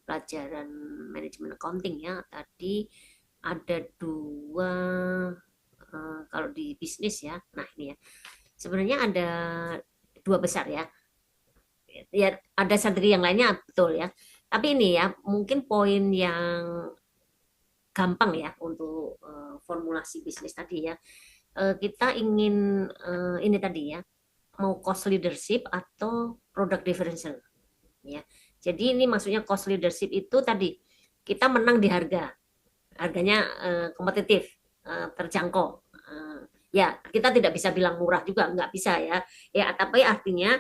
pelajaran manajemen accounting ya tadi ada dua kalau di bisnis ya. Nah, ini ya. Sebenarnya ada dua besar ya. Ya ada strategi yang lainnya betul ya. Tapi ini ya mungkin poin yang gampang ya untuk formulasi bisnis tadi ya. Kita ingin ini tadi ya mau cost leadership atau product differential ya. Jadi ini maksudnya cost leadership itu tadi kita menang di harga, harganya kompetitif, terjangkau. Ya kita tidak bisa bilang murah juga, nggak bisa ya. Ya tapi artinya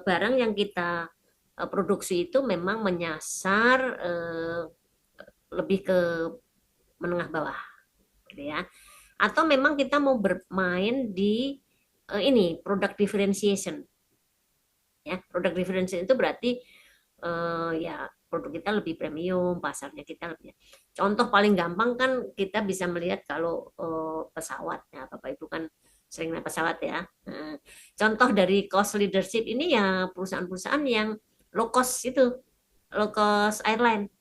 barang yang kita produksi itu memang menyasar lebih ke menengah bawah, gitu ya. Atau memang kita mau bermain di ini product differentiation, ya product differentiation itu berarti ya produk kita lebih premium, pasarnya kita lebih. Contoh paling gampang kan kita bisa melihat kalau pesawat ya, Bapak Ibu kan sering naik pesawat ya. Contoh dari cost leadership ini ya perusahaan-perusahaan yang low cost itu, low cost airline,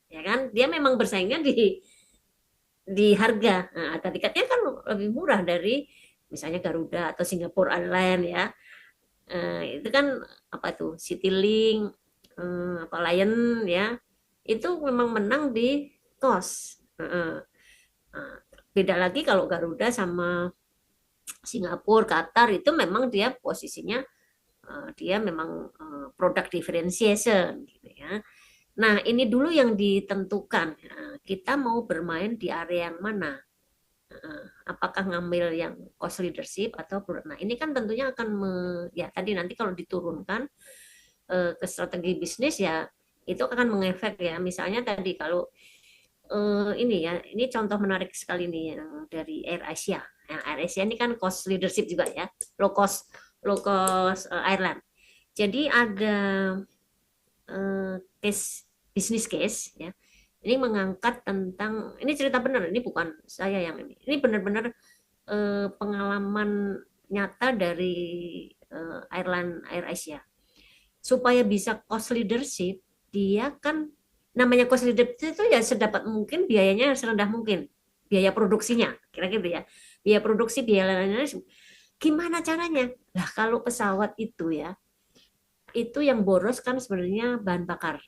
ya kan? Dia memang bersaingnya di harga. Nah, harga tiketnya kan lebih murah dari misalnya Garuda atau Singapore Airlines ya. Itu kan apa tuh Citylink, apa Lion ya, itu memang menang di cost. Nah, beda lagi kalau Garuda sama Singapura, Qatar itu memang dia posisinya dia memang product differentiation gitu ya. Nah ini dulu yang ditentukan. Kita mau bermain di area yang mana? Apakah ngambil yang cost leadership atau produk? Nah ini kan tentunya akan ya tadi nanti kalau diturunkan ke strategi bisnis ya itu akan mengefek ya. Misalnya tadi kalau ini ya, ini contoh menarik sekali nih yang dari Air Asia. Yang Air Asia ini kan cost leadership juga ya, low cost airline. Jadi ada case bisnis case ya. Ini mengangkat tentang ini cerita benar, ini bukan saya yang ini. Ini benar-benar pengalaman nyata dari airline Air Asia. Supaya bisa cost leadership, dia kan namanya cost leadership itu ya sedapat mungkin biayanya serendah mungkin. Biaya produksinya, kira-kira gitu ya. Biaya produksi, biaya lain-lain. Gimana caranya? Nah, kalau pesawat itu ya, itu yang boros kan sebenarnya bahan bakar.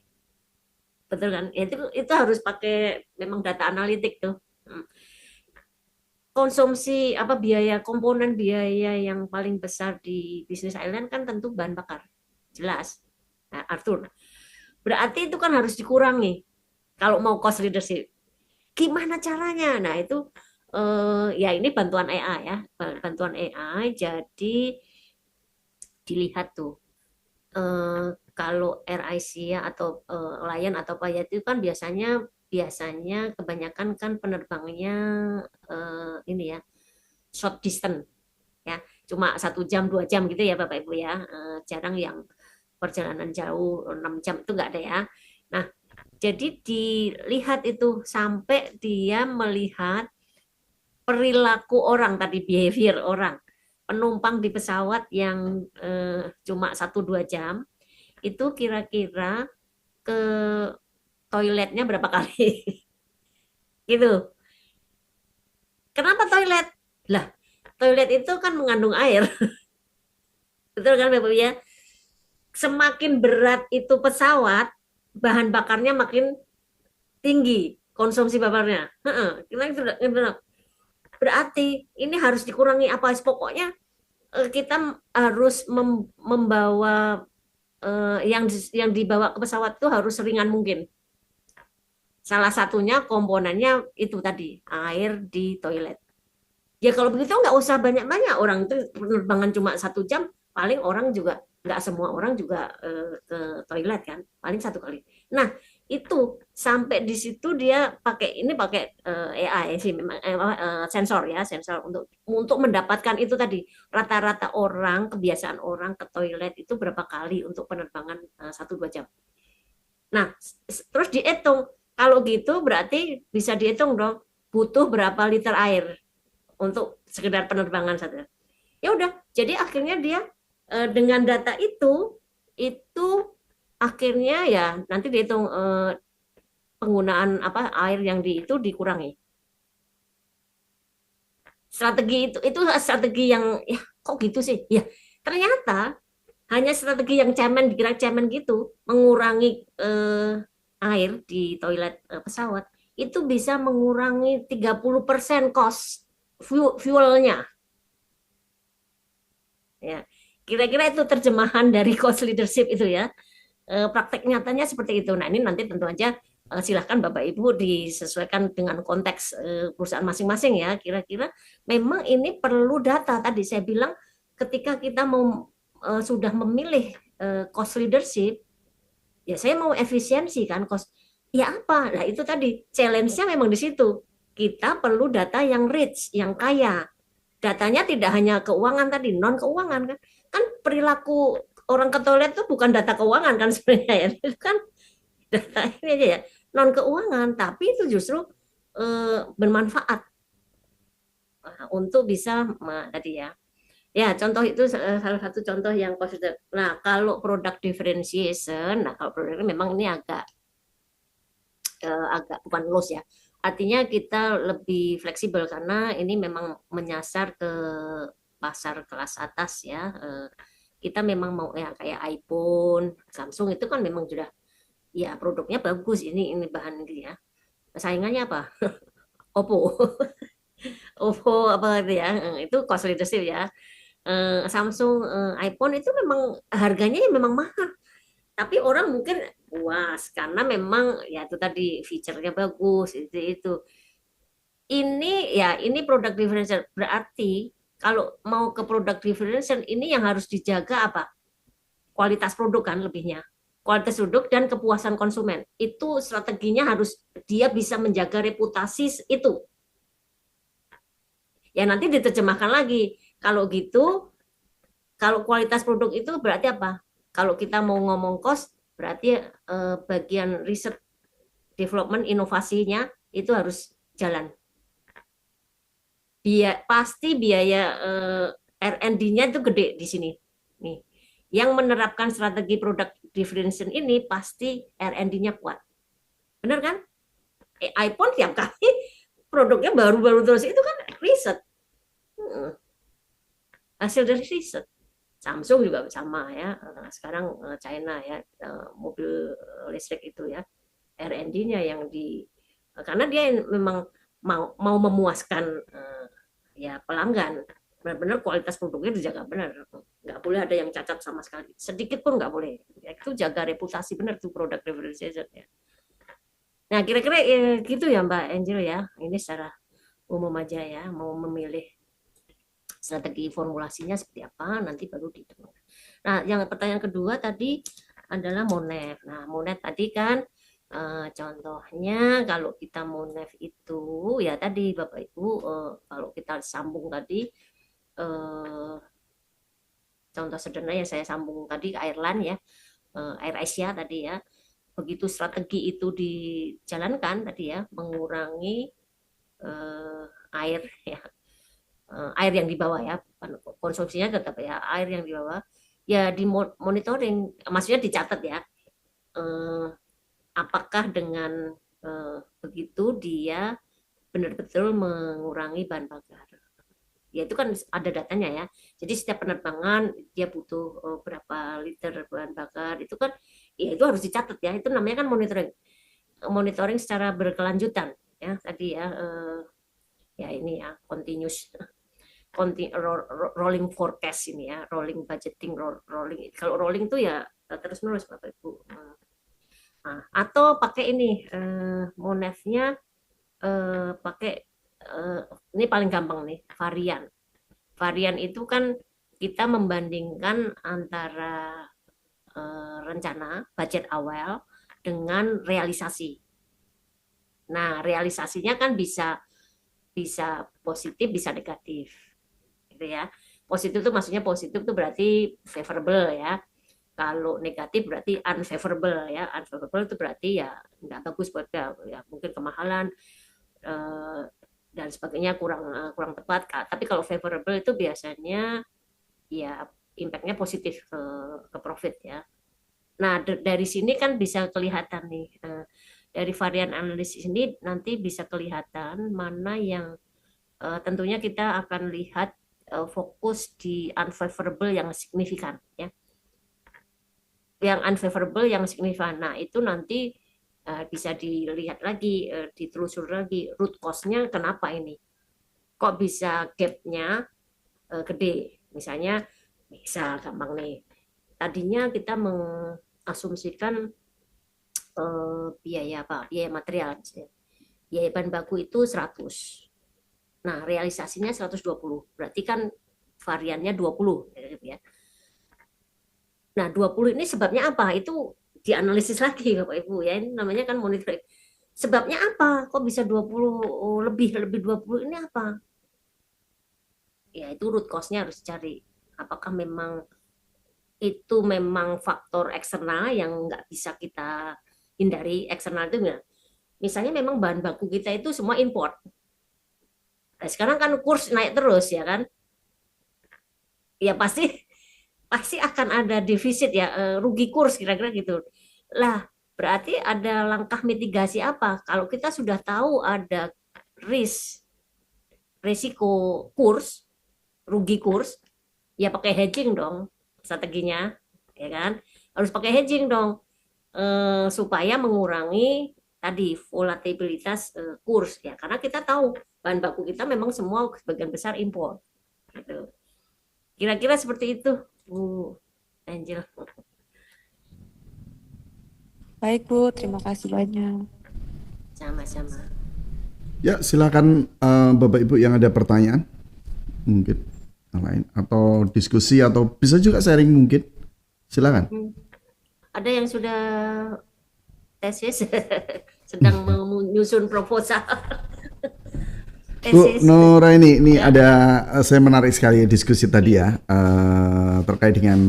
Betul kan? Itu harus pakai memang data analitik tuh. konsumsi apa biaya komponen biaya yang paling besar di bisnis airline kan tentu bahan bakar. Jelas. Nah, Arthur. Berarti itu kan harus dikurangi kalau mau cost leadership. Gimana caranya? Nah, itu ya ini bantuan AI ya. Bantuan AI jadi dilihat tuh kalau RIC ya atau Lion atau apa ya itu kan biasanya biasanya kebanyakan kan penerbangnya ini ya short distance ya cuma 1 jam 2 jam gitu ya Bapak Ibu ya. Jarang yang perjalanan jauh 6 jam itu nggak ada ya. Nah jadi dilihat itu sampai dia melihat perilaku orang tadi behavior orang penumpang di pesawat yang cuma 1-2 jam itu kira-kira ke toiletnya berapa kali gitu. Kenapa toilet? Lah, toilet itu kan mengandung air. Betul kan Bapak ya? Semakin berat itu pesawat, bahan bakarnya makin tinggi konsumsi bakarnya. Berarti ini harus dikurangi apa? Pokoknya kita harus membawa yang dibawa ke pesawat itu harus seringan mungkin. Salah satunya komponennya itu tadi, air di toilet. Ya kalau begitu nggak usah banyak-banyak, orang itu penerbangan cuma 1 jam, paling orang juga, nggak semua orang juga ke toilet kan, paling 1 kali. Nah itu sampai di situ dia pakai AI sih memang sensor ya, sensor untuk mendapatkan itu tadi rata-rata orang, kebiasaan orang ke toilet itu berapa kali untuk penerbangan 1-2 jam. Nah, terus dihitung. Kalau gitu berarti bisa dihitung dong butuh berapa liter air untuk sekedar penerbangan saja. Ya udah, jadi akhirnya dia dengan data itu akhirnya ya nanti dihitung penggunaan apa air yang itu dikurangi. Strategi itu strategi yang ya kok gitu sih? Ya, ternyata hanya strategi yang cemen dikira cemen gitu mengurangi air di toilet pesawat itu bisa mengurangi 30% cost fuelnya ya. Kira-kira itu terjemahan dari cost leadership itu ya. Praktek nyatanya seperti itu. Nah, ini nanti tentu aja silahkan Bapak Ibu disesuaikan dengan konteks perusahaan masing-masing ya. Kira-kira memang ini perlu data. Tadi saya bilang ketika kita mau sudah memilih cost leadership, ya saya mau efisiensi kan cost. Ya apa? Nah itu tadi challenge-nya memang di situ. Kita perlu data yang rich, yang kaya. Datanya tidak hanya keuangan tadi, non keuangan kan. Kan perilaku orang ke toilet itu bukan data keuangan kan sebenarnya ya. Itu kan data ini aja ya, non keuangan, tapi itu justru bermanfaat untuk bisa tadi ya. Ya, contoh itu salah satu contoh yang positif. Nah, kalau product differentiation, nah kalau produk memang ini agak bukan loss ya. Artinya kita lebih fleksibel karena ini memang menyasar ke pasar kelas atas ya. Kita memang mau ya kayak iPhone, Samsung itu kan memang sudah ya produknya bagus ini bahan gitu ya. Saingannya apa? Oppo. Oppo apa gitu ya. Itu cost leadership ya. Samsung, iPhone itu memang harganya ya memang mahal. Tapi orang mungkin puas karena memang ya itu tadi fiturnya bagus itu. Ini produk differential berarti kalau mau ke produk differential ini yang harus dijaga apa? Kualitas produk kan lebihnya. Kualitas produk dan kepuasan konsumen. Itu strateginya harus dia bisa menjaga reputasi itu. Ya nanti diterjemahkan lagi. Kalau gitu, kalau kualitas produk itu berarti apa? Kalau kita mau ngomong cost, berarti bagian riset, development, inovasinya itu harus jalan. Pasti biaya R&D-nya itu gede di sini. Nih, yang menerapkan strategi product differentiation ini pasti R&D-nya kuat. Benar kan? iPhone tiap kali produknya baru-baru terus itu kan riset. Hasil dari riset. Samsung juga sama ya. Sekarang China ya mobil listrik itu ya R&D-nya yang karena dia memang mau memuaskan ya pelanggan. Benar-benar kualitas produknya dijaga benar. Nggak boleh ada yang cacat sama sekali. Sedikit pun nggak boleh. Ya, itu jaga reputasi benar tuh produk differentiation ya. Nah, kira-kira gitu ya Mbak Angel ya. Ini secara umum aja ya, mau memilih strategi formulasinya seperti apa nanti baru ditentukan. Nah, yang pertanyaan kedua tadi adalah Monef. Nah, Monef tadi kan contohnya kalau kita Monef itu ya tadi Bapak Ibu kalau kita sambung tadi contoh sederhana yang saya sambung tadi ke Airline ya, Air Asia tadi ya. Begitu strategi itu dijalankan tadi ya, mengurangi air ya, air yang dibawa ya, konsumsinya tetap ya air yang dibawa ya di monitoring, maksudnya dicatat ya, apakah dengan begitu dia benar-betul mengurangi bahan bakar. Ya itu kan ada datanya ya. Jadi setiap penerbangan dia butuh berapa liter bahan bakar itu kan, ya itu harus dicatat ya. Itu namanya kan monitoring secara berkelanjutan ya tadi ya. Ya ini ya continuous rolling forecast ini ya, rolling budgeting, rolling. Kalau rolling itu ya terus menerus Bapak Ibu. Nah, atau pakai ini Monefnya pakai ini paling gampang nih, varian. Varian itu kan kita membandingkan antara rencana budget awal dengan realisasi. Nah, realisasinya kan bisa positif, bisa negatif. Gitu ya. Positif itu maksudnya positif itu berarti favorable ya. Kalau negatif berarti unfavorable ya. Unfavorable itu berarti ya nggak bagus buat ya, mungkin kemahalan dan sebagainya, kurang tepat. Tapi kalau favorable itu biasanya ya impact-nya positif ke profit ya. Nah, dari sini kan bisa kelihatan nih, dari varian analisis ini nanti bisa kelihatan mana yang tentunya kita akan lihat fokus di unfavorable yang signifikan ya. Yang unfavorable yang signifikan. Nah, itu nanti bisa dilihat lagi, ditelusur lagi root cause-nya kenapa ini. Kok bisa gap-nya gede. Misalnya, bisa gampang nih. Tadinya kita mengasumsikan biaya material. Misalnya. Biaya bahan baku itu 100. Nah, realisasinya 120. Berarti kan variannya 20 ya. Nah, 20 ini sebabnya apa? Itu dianalisis lagi Bapak Ibu ya. Ini namanya kan monitoring. Sebabnya apa? Kok bisa 20 lebih 20 ini apa? Ya itu root cause-nya harus cari. Apakah memang itu memang faktor eksternal yang nggak bisa kita hindari. Eksternal itu ya. Misalnya memang bahan baku kita itu semua import. Nah, sekarang kan kurs naik terus ya kan. Ya pasti akan ada defisit ya, rugi kurs kira-kira gitu. Lah, berarti ada langkah mitigasi apa? Kalau kita sudah tahu ada resiko kurs, rugi kurs, ya pakai hedging dong strateginya, ya kan? Harus pakai hedging dong, supaya mengurangi tadi volatilitas kurs ya. Karena kita tahu bahan baku kita memang semua sebagian besar impor. Gitu. Kira-kira seperti itu. Bu Angel. Baik Bu, terima kasih banyak. Sama-sama. Ya, silakan Bapak Ibu yang ada pertanyaan mungkin yang lain atau diskusi atau bisa juga sharing mungkin. Silakan. Ada yang sudah tesis sedang menyusun proposal. Bu Nuraini, ini ada saya menarik sekali diskusi tadi ya terkait dengan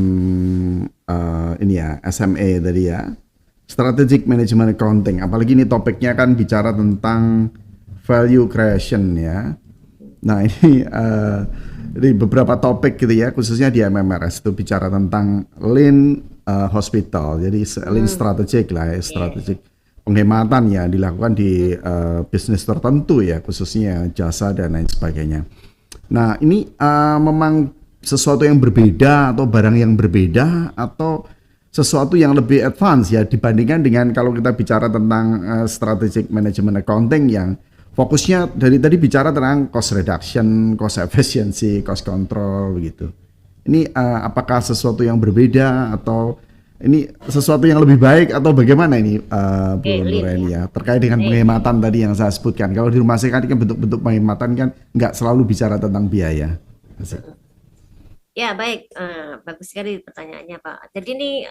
ini ya SME tadi ya, Strategic Management Accounting. Apalagi ini topiknya kan bicara tentang value creation ya. Nah ini beberapa topik gitu ya, khususnya di MMRS itu bicara tentang lean hospital, jadi lean strategic lah ya, strategic penghematan ya dilakukan di bisnis tertentu ya, khususnya jasa dan lain sebagainya. Nah ini memang sesuatu yang berbeda atau barang yang berbeda atau sesuatu yang lebih advance ya dibandingkan dengan kalau kita bicara tentang strategic management accounting yang fokusnya dari tadi bicara tentang cost reduction, cost efficiency, cost control begitu. Ini apakah sesuatu yang berbeda atau ini sesuatu yang lebih baik atau bagaimana ini Oke, Bu Lin ya. Nureni ya terkait dengan Baik. penghematan tadi yang saya sebutkan. Kalau di rumah sakit kan bentuk-bentuk penghematan kan nggak selalu bicara tentang biaya. Asik. Ya, baik. Bagus sekali pertanyaannya, Pak. Jadi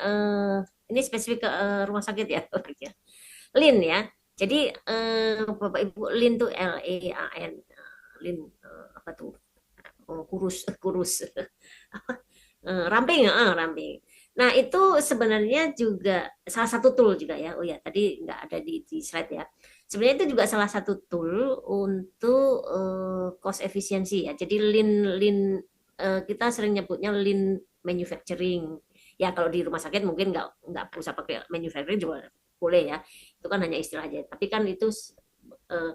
ini spesifik ke rumah sakit ya, ya. Lin ya. Jadi Bapak Ibu Lin tuh LEAN. Lin apa tuh? Kurus, kurus. Apa? Ramping, ramping. Nah, itu sebenarnya juga salah satu tool juga ya. Oh ya, tadi nggak ada di slide ya. Sebenarnya itu juga salah satu tool untuk cost efisiensi ya. Jadi lean kita sering nyebutnya lean manufacturing. Ya kalau di rumah sakit mungkin nggak usah pakai manufacturing juga boleh ya. Itu kan hanya istilah aja. Tapi kan itu eh,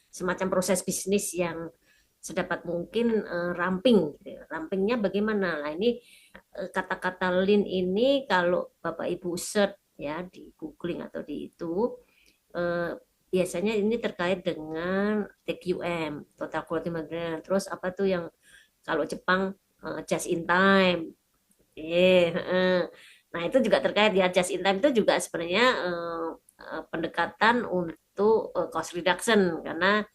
semacam proses bisnis yang sedapat mungkin ramping. Gitu ya. Rampingnya bagaimana? Nah ini kata-kata lean ini kalau Bapak Ibu search ya di googling atau di itu biasanya ini terkait dengan TQM, total quality management. Terus apa tuh yang kalau Jepang just in time. Nah itu juga terkait ya just in time itu juga sebenarnya pendekatan untuk cost reduction karena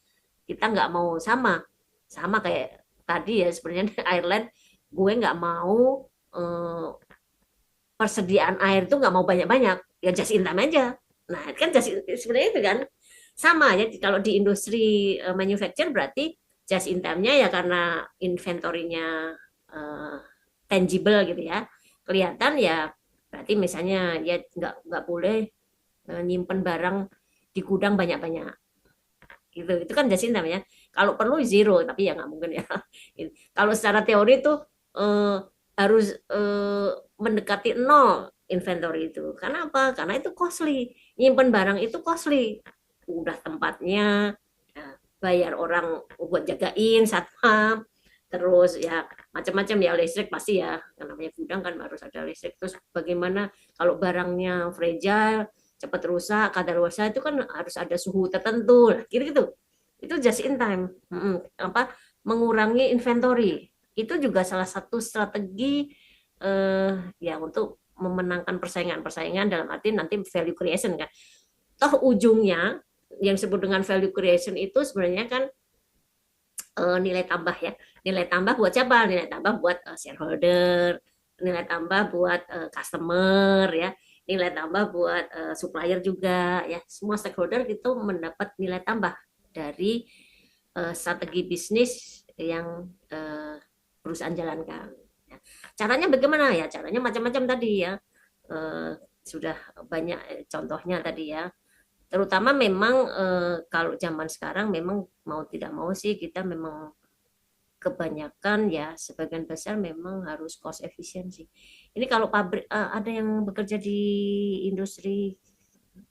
kita nggak mau sama sama kayak tadi ya sebenarnya Ireland gue nggak mau eh, persediaan air itu nggak mau banyak-banyak ya just in time aja. Nah kan sebenarnya itu kan sama ya kalau di industri manufacture berarti just in time-nya ya karena inventory-nya uh, tangible gitu ya kelihatan ya berarti misalnya ya nggak boleh nyimpen barang di gudang banyak-banyak gitu itu kan just in time ya kalau perlu zero tapi ya nggak mungkin ya kalau secara teori itu eh, harus mendekati nol inventory itu karena apa karena itu costly nyimpen barang itu costly udah tempatnya ya, bayar orang buat jagain satpam terus ya macam-macam ya listrik pasti ya yang namanya gudang kan harus ada listrik terus bagaimana kalau barangnya fragile cepat rusak kadaluarsa itu kan harus ada suhu tertentu gitu gitu itu just in time apa mengurangi inventory itu juga salah satu strategi ya untuk memenangkan persaingan-persaingan dalam arti nanti value creation kan toh ujungnya yang disebut dengan value creation itu sebenarnya kan nilai tambah ya nilai tambah buat siapa nilai tambah buat shareholder nilai tambah buat customer ya nilai tambah buat supplier juga ya semua stakeholder itu mendapat nilai tambah dari strategi bisnis yang perusahaan jalankan ya. Caranya bagaimana ya caranya macam-macam tadi ya sudah banyak contohnya tadi ya terutama memang kalau zaman sekarang memang mau tidak mau sih kita memang kebanyakan ya sebagian besar memang harus cost efisiensi. Ini kalau pabrik ada yang bekerja di industri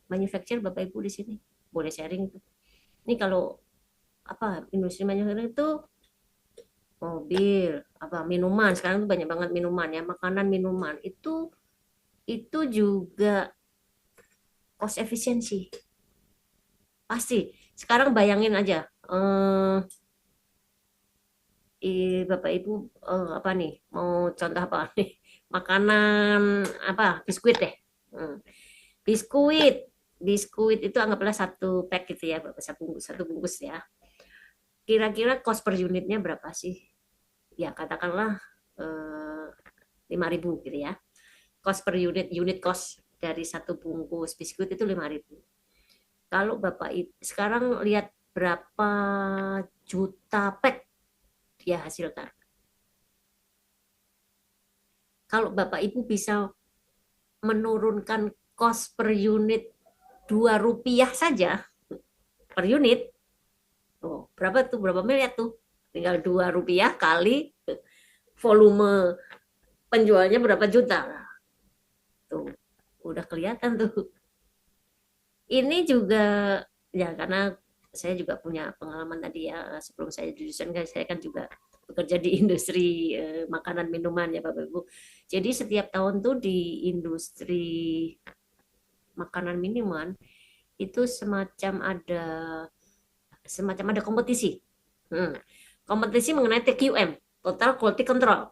manufacture Bapak Ibu di sini boleh sharing itu. Ini kalau apa industri manufacturing itu mobil apa minuman sekarang tuh banyak banget minuman ya makanan minuman itu juga cost efisiensi pasti sekarang bayangin aja Bapak Ibu apa nih? Mau contoh apa nih? Makanan apa? Biskuit deh. Hmm. Biskuit, biskuit itu anggaplah satu pack gitu ya, satu bungkus ya. Kira-kira cost per unitnya berapa sih? Ya katakanlah 5.000 gitu ya. Cost per unit, unit cost dari satu bungkus biskuit itu 5.000. Kalau Bapak sekarang lihat berapa juta pack dia hasilkan. Kalau Bapak Ibu bisa menurunkan cost per unit 2 rupiah saja per unit, oh, berapa tuh? Berapa miliar tuh? Tinggal 2 rupiah kali volume penjualnya berapa juta. Nah, tuh, udah kelihatan tuh. Ini juga ya karena saya juga punya pengalaman tadi ya sebelum saya di jurusan saya kan juga bekerja di industri makanan minuman ya Bapak Ibu. Jadi setiap tahun tuh di industri makanan minuman itu semacam ada semacam ada kompetisi. Kompetisi mengenai TQM, Total Quality Control.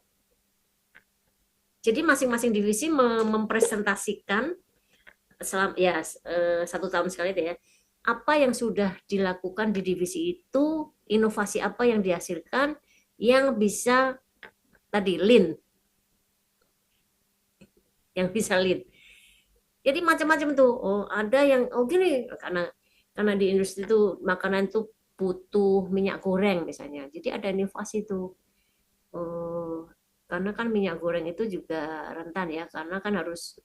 Jadi masing-masing divisi mempresentasikan ya 1 tahun sekali deh ya, apa yang sudah dilakukan di divisi itu, inovasi apa yang dihasilkan yang bisa tadi lean, yang bisa lean. Jadi macam-macam tuh. Oh, ada yang gini karena di industri itu makanan itu butuh minyak goreng misalnya. Jadi ada inovasi tuh. Oh, karena kan minyak goreng itu juga rentan ya, karena kan harus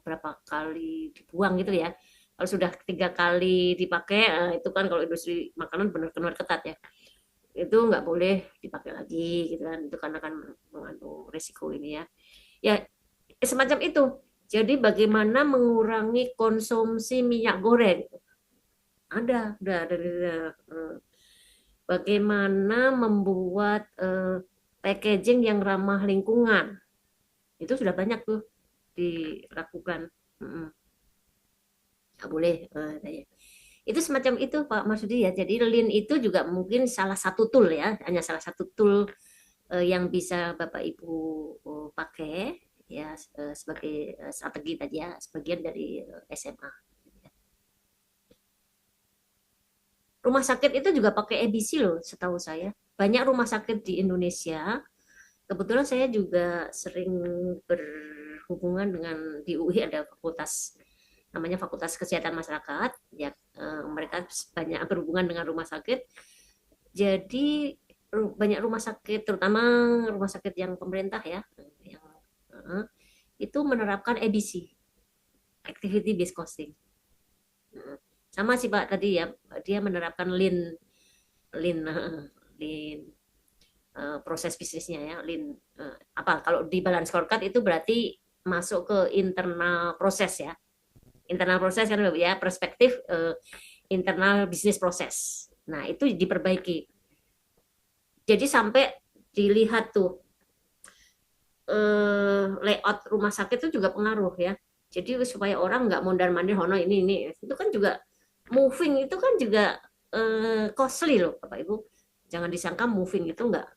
berapa kali dibuang gitu ya. Kalau sudah 3 kali dipakai, itu kan kalau industri makanan benar-benar ketat ya. Itu nggak boleh dipakai lagi gitu kan. Itu karena kan mengandung risiko ini ya. Ya semacam itu. Jadi bagaimana mengurangi konsumsi minyak goreng? Udah ada. Bagaimana membuat packaging yang ramah lingkungan? Itu sudah banyak tuh dilakukan. Nggak boleh. Itu semacam itu Pak Marsudi ya. Jadi Lean itu juga mungkin salah satu tool ya, hanya salah satu tool yang bisa Bapak Ibu pakai ya sebagai strategi tadi ya, sebagian dari SMA. Rumah sakit itu juga pakai EBC loh, setahu saya. Banyak rumah sakit di Indonesia. Kebetulan saya juga sering berhubungan dengan di UI ada fakultas namanya Fakultas Kesehatan Masyarakat. Ya, mereka banyak berhubungan dengan rumah sakit. Jadi banyak rumah sakit, terutama rumah sakit yang pemerintah ya, yang itu menerapkan EBC, Activity Based Costing. Sama sih Pak tadi ya, dia menerapkan lean lean lean proses bisnisnya ya, lean apa kalau di balance scorecard itu berarti masuk ke internal proses ya. Internal proses kan ya, perspektif internal bisnis proses. Nah, itu diperbaiki. Jadi sampai dilihat tuh layout rumah sakit itu juga pengaruh ya. Jadi supaya orang nggak mondar-mandir hono ini itu kan juga moving itu kan juga costly loh Bapak Ibu. Jangan disangka moving itu nggak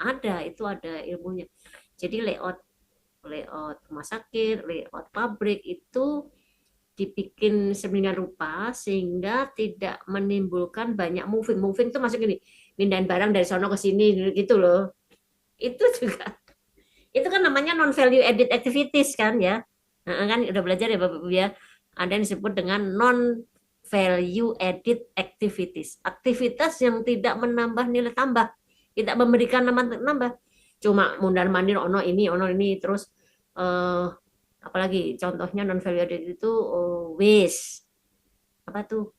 ada, itu ada ilmunya. Jadi layout rumah sakit, layout pabrik itu dibikin sedemikian rupa sehingga tidak menimbulkan banyak moving. Moving itu masuk gini, pindahin barang dari sono ke sini gitu loh. Itu juga itu kan namanya non value added activities kan ya. Nah, kan udah belajar ya Bapak Ibu ya. Ada yang disebut dengan non value added activities. Aktivitas yang tidak menambah nilai tambah, tidak memberikan nambah. Cuma mundar-mandir ono ini terus apalagi contohnya non value added itu waste. Apa tuh?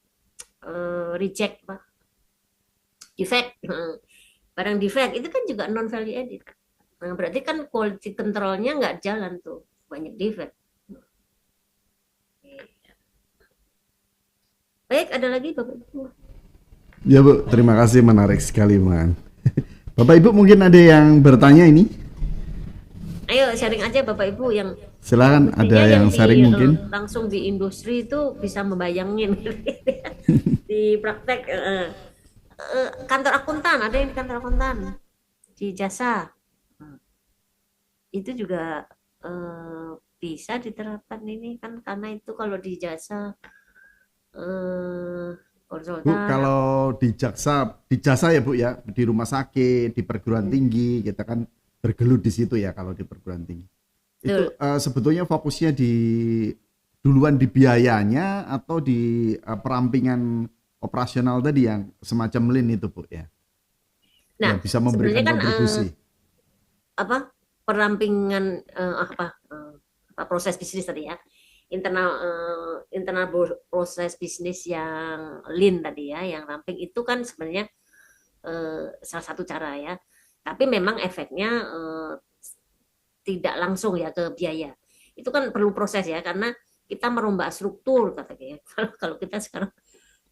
Reject apa? Defect. Barang defect itu kan juga non value added. Nah, berarti kan quality controlnya nggak jalan tuh, banyak defect. Baik, ada lagi Bapak Ibu? Ya Bu, terima kasih, menarik sekali Man. Bapak Ibu mungkin ada yang bertanya ini? Ayo sharing aja Bapak Ibu yang silakan ada yang sharing mungkin langsung di industri itu bisa membayangin di praktek kantor akuntan, ada yang di kantor akuntan di jasa itu juga bisa diterapkan ini kan, karena itu kalau di jasa konsultan. Bu, kalau di jasa ya Bu ya, di rumah sakit, di perguruan tinggi, kita kan bergelut di situ ya kalau di perguruan tinggi. Itu sebetulnya fokusnya duluan di biayanya atau di perampingan operasional tadi yang semacam lean itu Bu ya. Nah, yang bisa memberikan kan, kontribusi. Perampingan proses bisnis tadi ya. Internal proses bisnis yang lean tadi ya, yang ramping itu kan sebenarnya salah satu cara ya. Tapi memang efeknya tidak langsung ya ke biaya. Itu kan perlu proses ya, karena kita merombak struktur katanya. Kalau kita sekarang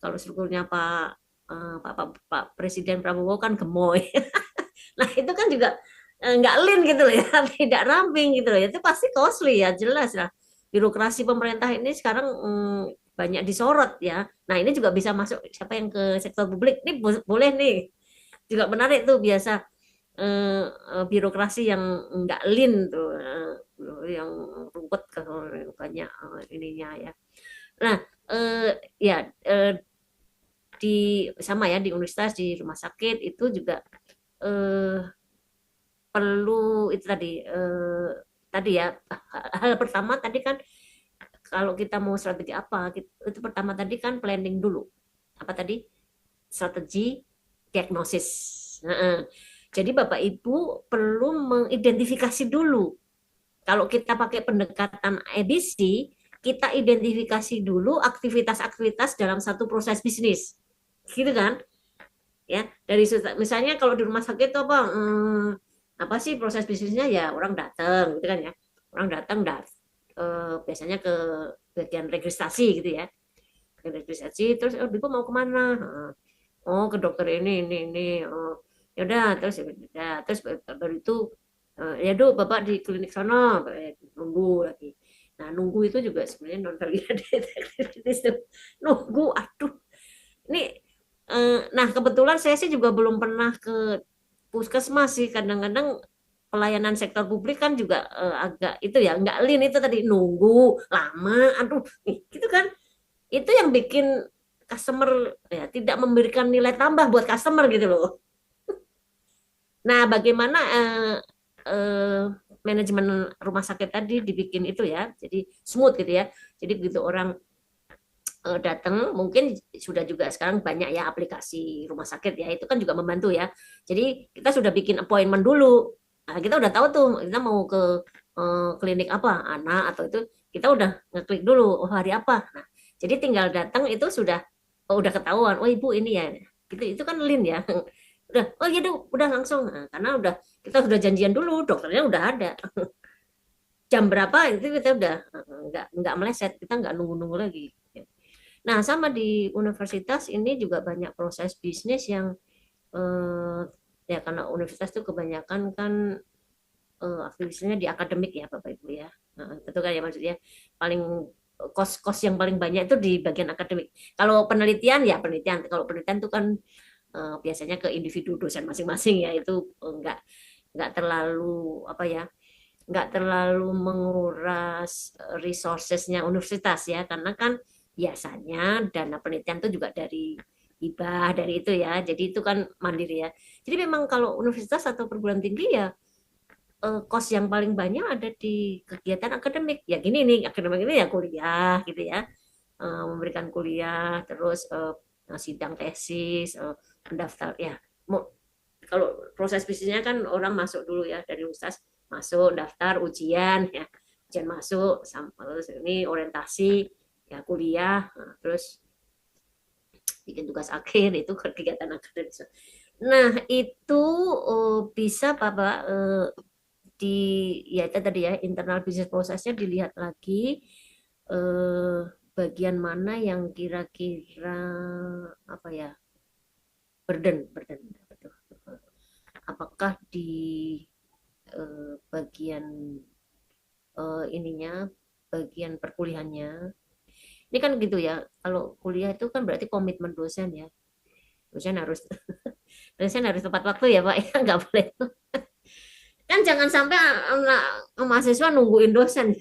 kalau strukturnya Pak Presiden Prabowo kan gemoy. Nah itu kan juga nggak lean gitu loh ya, tidak ramping gitu loh ya. Itu pasti costly ya, jelas lah. Birokrasi pemerintah ini sekarang banyak disorot ya. Nah ini juga bisa masuk siapa yang ke sektor publik, ini boleh nih, juga menarik tuh biasa birokrasi yang nggak lean tuh, yang ruwet kalau banyak ininya ya. Nah ya di sama ya di universitas di rumah sakit itu juga eh, perlu itu tadi ya hal pertama tadi kan kalau kita mau strategi apa itu pertama tadi kan planning dulu apa tadi strategi diagnosis. Nah, jadi Bapak Ibu perlu mengidentifikasi dulu. Kalau kita pakai pendekatan ABC, kita identifikasi dulu aktivitas-aktivitas dalam satu proses bisnis. Gitu kan? Ya, dari misalnya kalau di rumah sakit itu apa sih proses bisnisnya ya orang datang gitu kan ya. Orang datang biasanya ke bagian registrasi gitu ya. Registrasi terus Ibu mau kemana? Oh ke dokter ini oh ya udah terus ya udah terus baru itu ya duk bapak di klinik sana nunggu lagi. Nah nunggu itu juga sebenarnya non aktivitas nunggu aduh ini nah kebetulan saya sih juga belum pernah ke puskesmas sih kadang-kadang pelayanan sektor publik kan juga agak itu ya nggak lin itu tadi nunggu lama aduh gitu kan itu yang bikin customer ya tidak memberikan nilai tambah buat customer gitu loh. Nah, bagaimana eh, manajemen rumah sakit tadi dibikin itu ya, jadi smooth gitu ya. Jadi begitu orang datang, mungkin sudah juga sekarang banyak ya aplikasi rumah sakit ya, itu kan juga membantu ya. Jadi kita sudah bikin appointment dulu. Nah, kita udah tahu tuh kita mau ke klinik apa, anak atau itu kita udah ngeklik dulu, oh hari apa. Nah, jadi tinggal datang itu sudah udah ketahuan, oh ibu ini ya. Gitu, itu kan lin ya. Udah, oh iya dong, udah langsung. Nah, karena udah kita sudah janjian dulu, dokternya udah ada. Jam berapa itu kita udah nggak meleset, kita nggak nunggu-nunggu lagi. Nah, sama di universitas ini juga banyak proses bisnis yang ya karena universitas itu kebanyakan kan aktivitasnya di akademik ya Bapak Ibu ya. Nah, betul kan ya maksudnya paling kos-kos yang paling banyak itu di bagian akademik. Kalau penelitian ya penelitian. Kalau penelitian itu kan biasanya ke individu dosen masing-masing ya itu nggak terlalu apa ya nggak terlalu menguras resourcesnya universitas ya karena kan biasanya dana penelitian itu juga dari hibah dari itu ya jadi itu kan mandiri ya jadi memang kalau universitas atau perguruan tinggi ya kos yang paling banyak ada di kegiatan akademik ya gini nih akademik ini ya kuliah gitu ya memberikan kuliah terus sidang tesis mendaftar ya kalau proses bisnisnya kan orang masuk dulu ya dari universitas masuk daftar ujian ya ujian masuk terus ini orientasi ya kuliah nah, terus bikin tugas akhir itu kegiatan akademis. Nah itu bisa Bapak di ya itu tadi ya internal bisnis prosesnya dilihat lagi eh, bagian mana yang kira-kira apa ya burden apakah di bagian ininya bagian perkuliahannya ini kan gitu ya kalau kuliah itu kan berarti komitmen dosen ya dosen harus dosen harus tepat waktu ya Pak ya nggak boleh kan jangan sampai anak mahasiswa nungguin dosen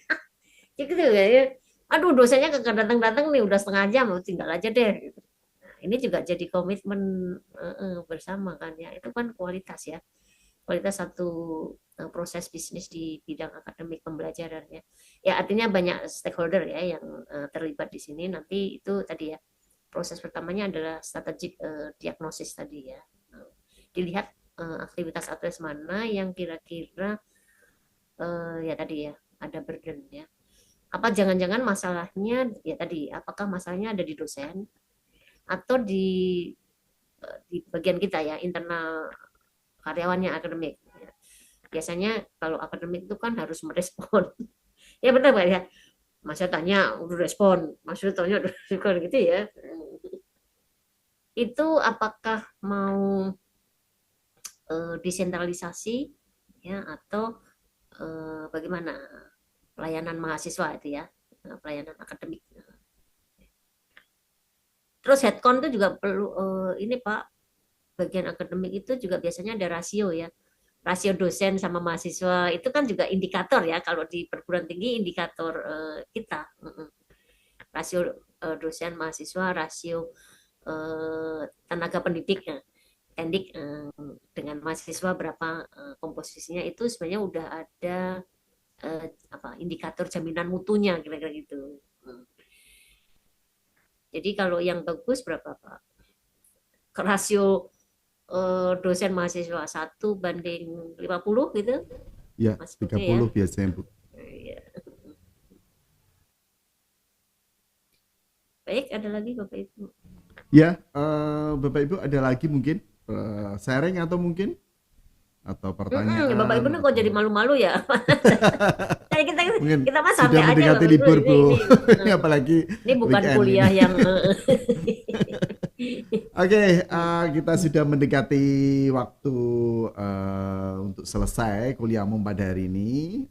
gitu ya aduh dosennya kagak datang-datang nih udah setengah jam tinggal aja deh gitu. Nah, ini juga jadi komitmen bersama kan ya itu kan kualitas ya kualitas satu proses bisnis di bidang akademik pembelajaran ya. Ya artinya banyak stakeholder ya yang terlibat di sini. Nanti itu tadi ya proses pertamanya adalah strategic diagnosis tadi ya. Dilihat aktivitas mana yang kira-kira ya tadi ya ada burden ya. Apa jangan-jangan masalahnya ya tadi apakah masalahnya ada di dosen atau di bagian kita ya internal karyawannya akademik. Biasanya kalau akademik itu kan harus merespon. Ya benar Pak ya. Masa tanya udah respon, maksudnya tanya udah respon gitu ya. Itu apakah mau desentralisasi ya atau bagaimana pelayanan mahasiswa itu ya, pelayanan akademik. Terus headcount itu juga perlu ini Pak, bagian akademik itu juga biasanya ada rasio ya. Rasio dosen sama mahasiswa itu kan juga indikator ya, kalau di perguruan tinggi indikator kita. Rasio dosen mahasiswa, rasio tenaga pendidiknya. Tendik dengan mahasiswa berapa komposisinya, itu sebenarnya udah ada indikator jaminan mutunya kira-kira gitu. Jadi kalau yang bagus berapa Pak? Rasio dosen mahasiswa 1:50 gitu, Ya, Mas Budi ya. 30 biasanya, Bu. Iya. Baik, ada lagi Bapak Ibu? Ya, Bapak Ibu ada lagi mungkin sharing atau mungkin atau Bapak Ibu pertanyaan nih kok jadi atau malu-malu ya? Kayak kita mungkin kita mah sudah santai aja mendekati Bapak Ibu. libur, Ini Bu. ini Ini apalagi ini bukan weekend kuliah ini. yang Oke, kita sudah mendekati waktu untuk selesai kuliah umum pada hari ini.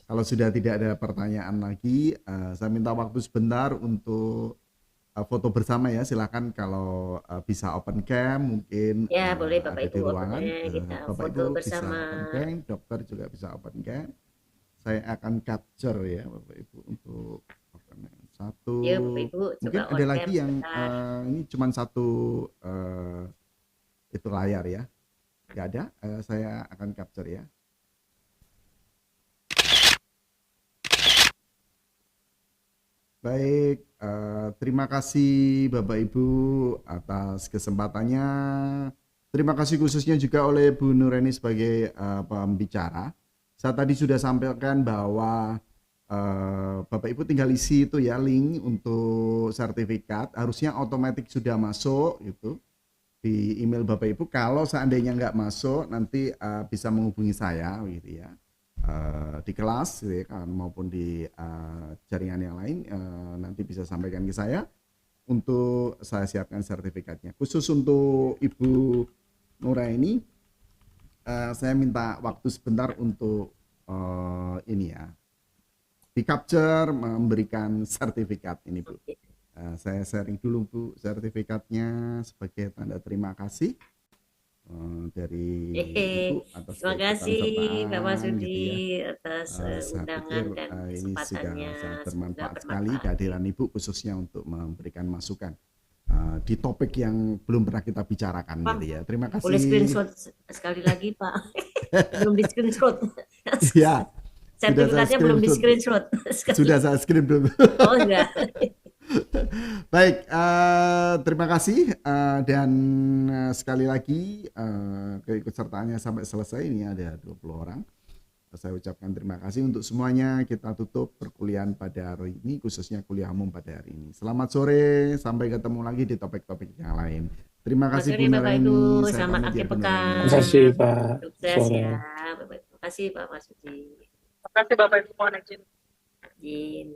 Kalau sudah tidak ada pertanyaan lagi, saya minta waktu sebentar untuk foto bersama ya. Silakan kalau bisa open cam, mungkin ya boleh Bapak ada Ibu di ruangan. kita Bapak foto Ibu bisa bersama. open cam, dokter juga bisa open cam. Saya akan capture ya Bapak Ibu untuk satu. Yuk Bapak Ibu coba Mungkin on ada cam lagi yang sebentar. ini cuma satu itu layar ya. Nggak ada, saya akan capture ya. Baik, terima kasih Bapak Ibu atas kesempatannya. Terima kasih khususnya juga oleh Bu Nureni sebagai pembicara. Saya tadi sudah sampaikan bahwa Bapak Ibu tinggal isi itu ya link untuk sertifikat, harusnya otomatis sudah masuk gitu di email Bapak Ibu. Kalau seandainya nggak masuk, nanti bisa menghubungi saya gitu ya. Di kelas gitu ya, maupun di jaringan yang lain, nanti bisa sampaikan ke saya untuk saya siapkan sertifikatnya. Khusus untuk Ibu Nuraini, saya minta waktu sebentar untuk ini ya, di capture memberikan sertifikat ini Bu. Saya sharing dulu Bu sertifikatnya sebagai tanda terima kasih dari Ibu atas Terima keikutsertaan kasih Pak gitu Masudi ya. atas Saya undangan pikir dan ini sudah kesempatannya. sangat Semoga bermanfaat sekali bermanfaat. kehadiran Ibu khususnya untuk memberikan masukan di topik yang belum pernah kita bicarakan Pak, gitu ya. Terima boleh kasih. screenshot sekali lagi Pak? Belum di screenshot. Ya, sudah saya Sertifikatnya belum di screenshot. screenshot sekali. Sudah saya screen dulu. Oh enggak. Baik, terima kasih dan sekali lagi keikutsertaannya sampai selesai ini ada 20 orang. Saya ucapkan terima kasih untuk semuanya. Kita tutup perkuliahan pada hari ini, khususnya kuliah umum pada hari ini. Selamat sore, sampai ketemu lagi di topik-topik yang lain. Terima Selamat kasih sore Bu Bapak Ibu, Nureni. Saya selamat pamit akhir ya Bu pekan. Nureni. Terima kasih Pak. Sukses Sore. ya Bapak Ibu. Terima kasih Pak Masudi. Terima kasih Bapak Ibu, mohon izin. Izin.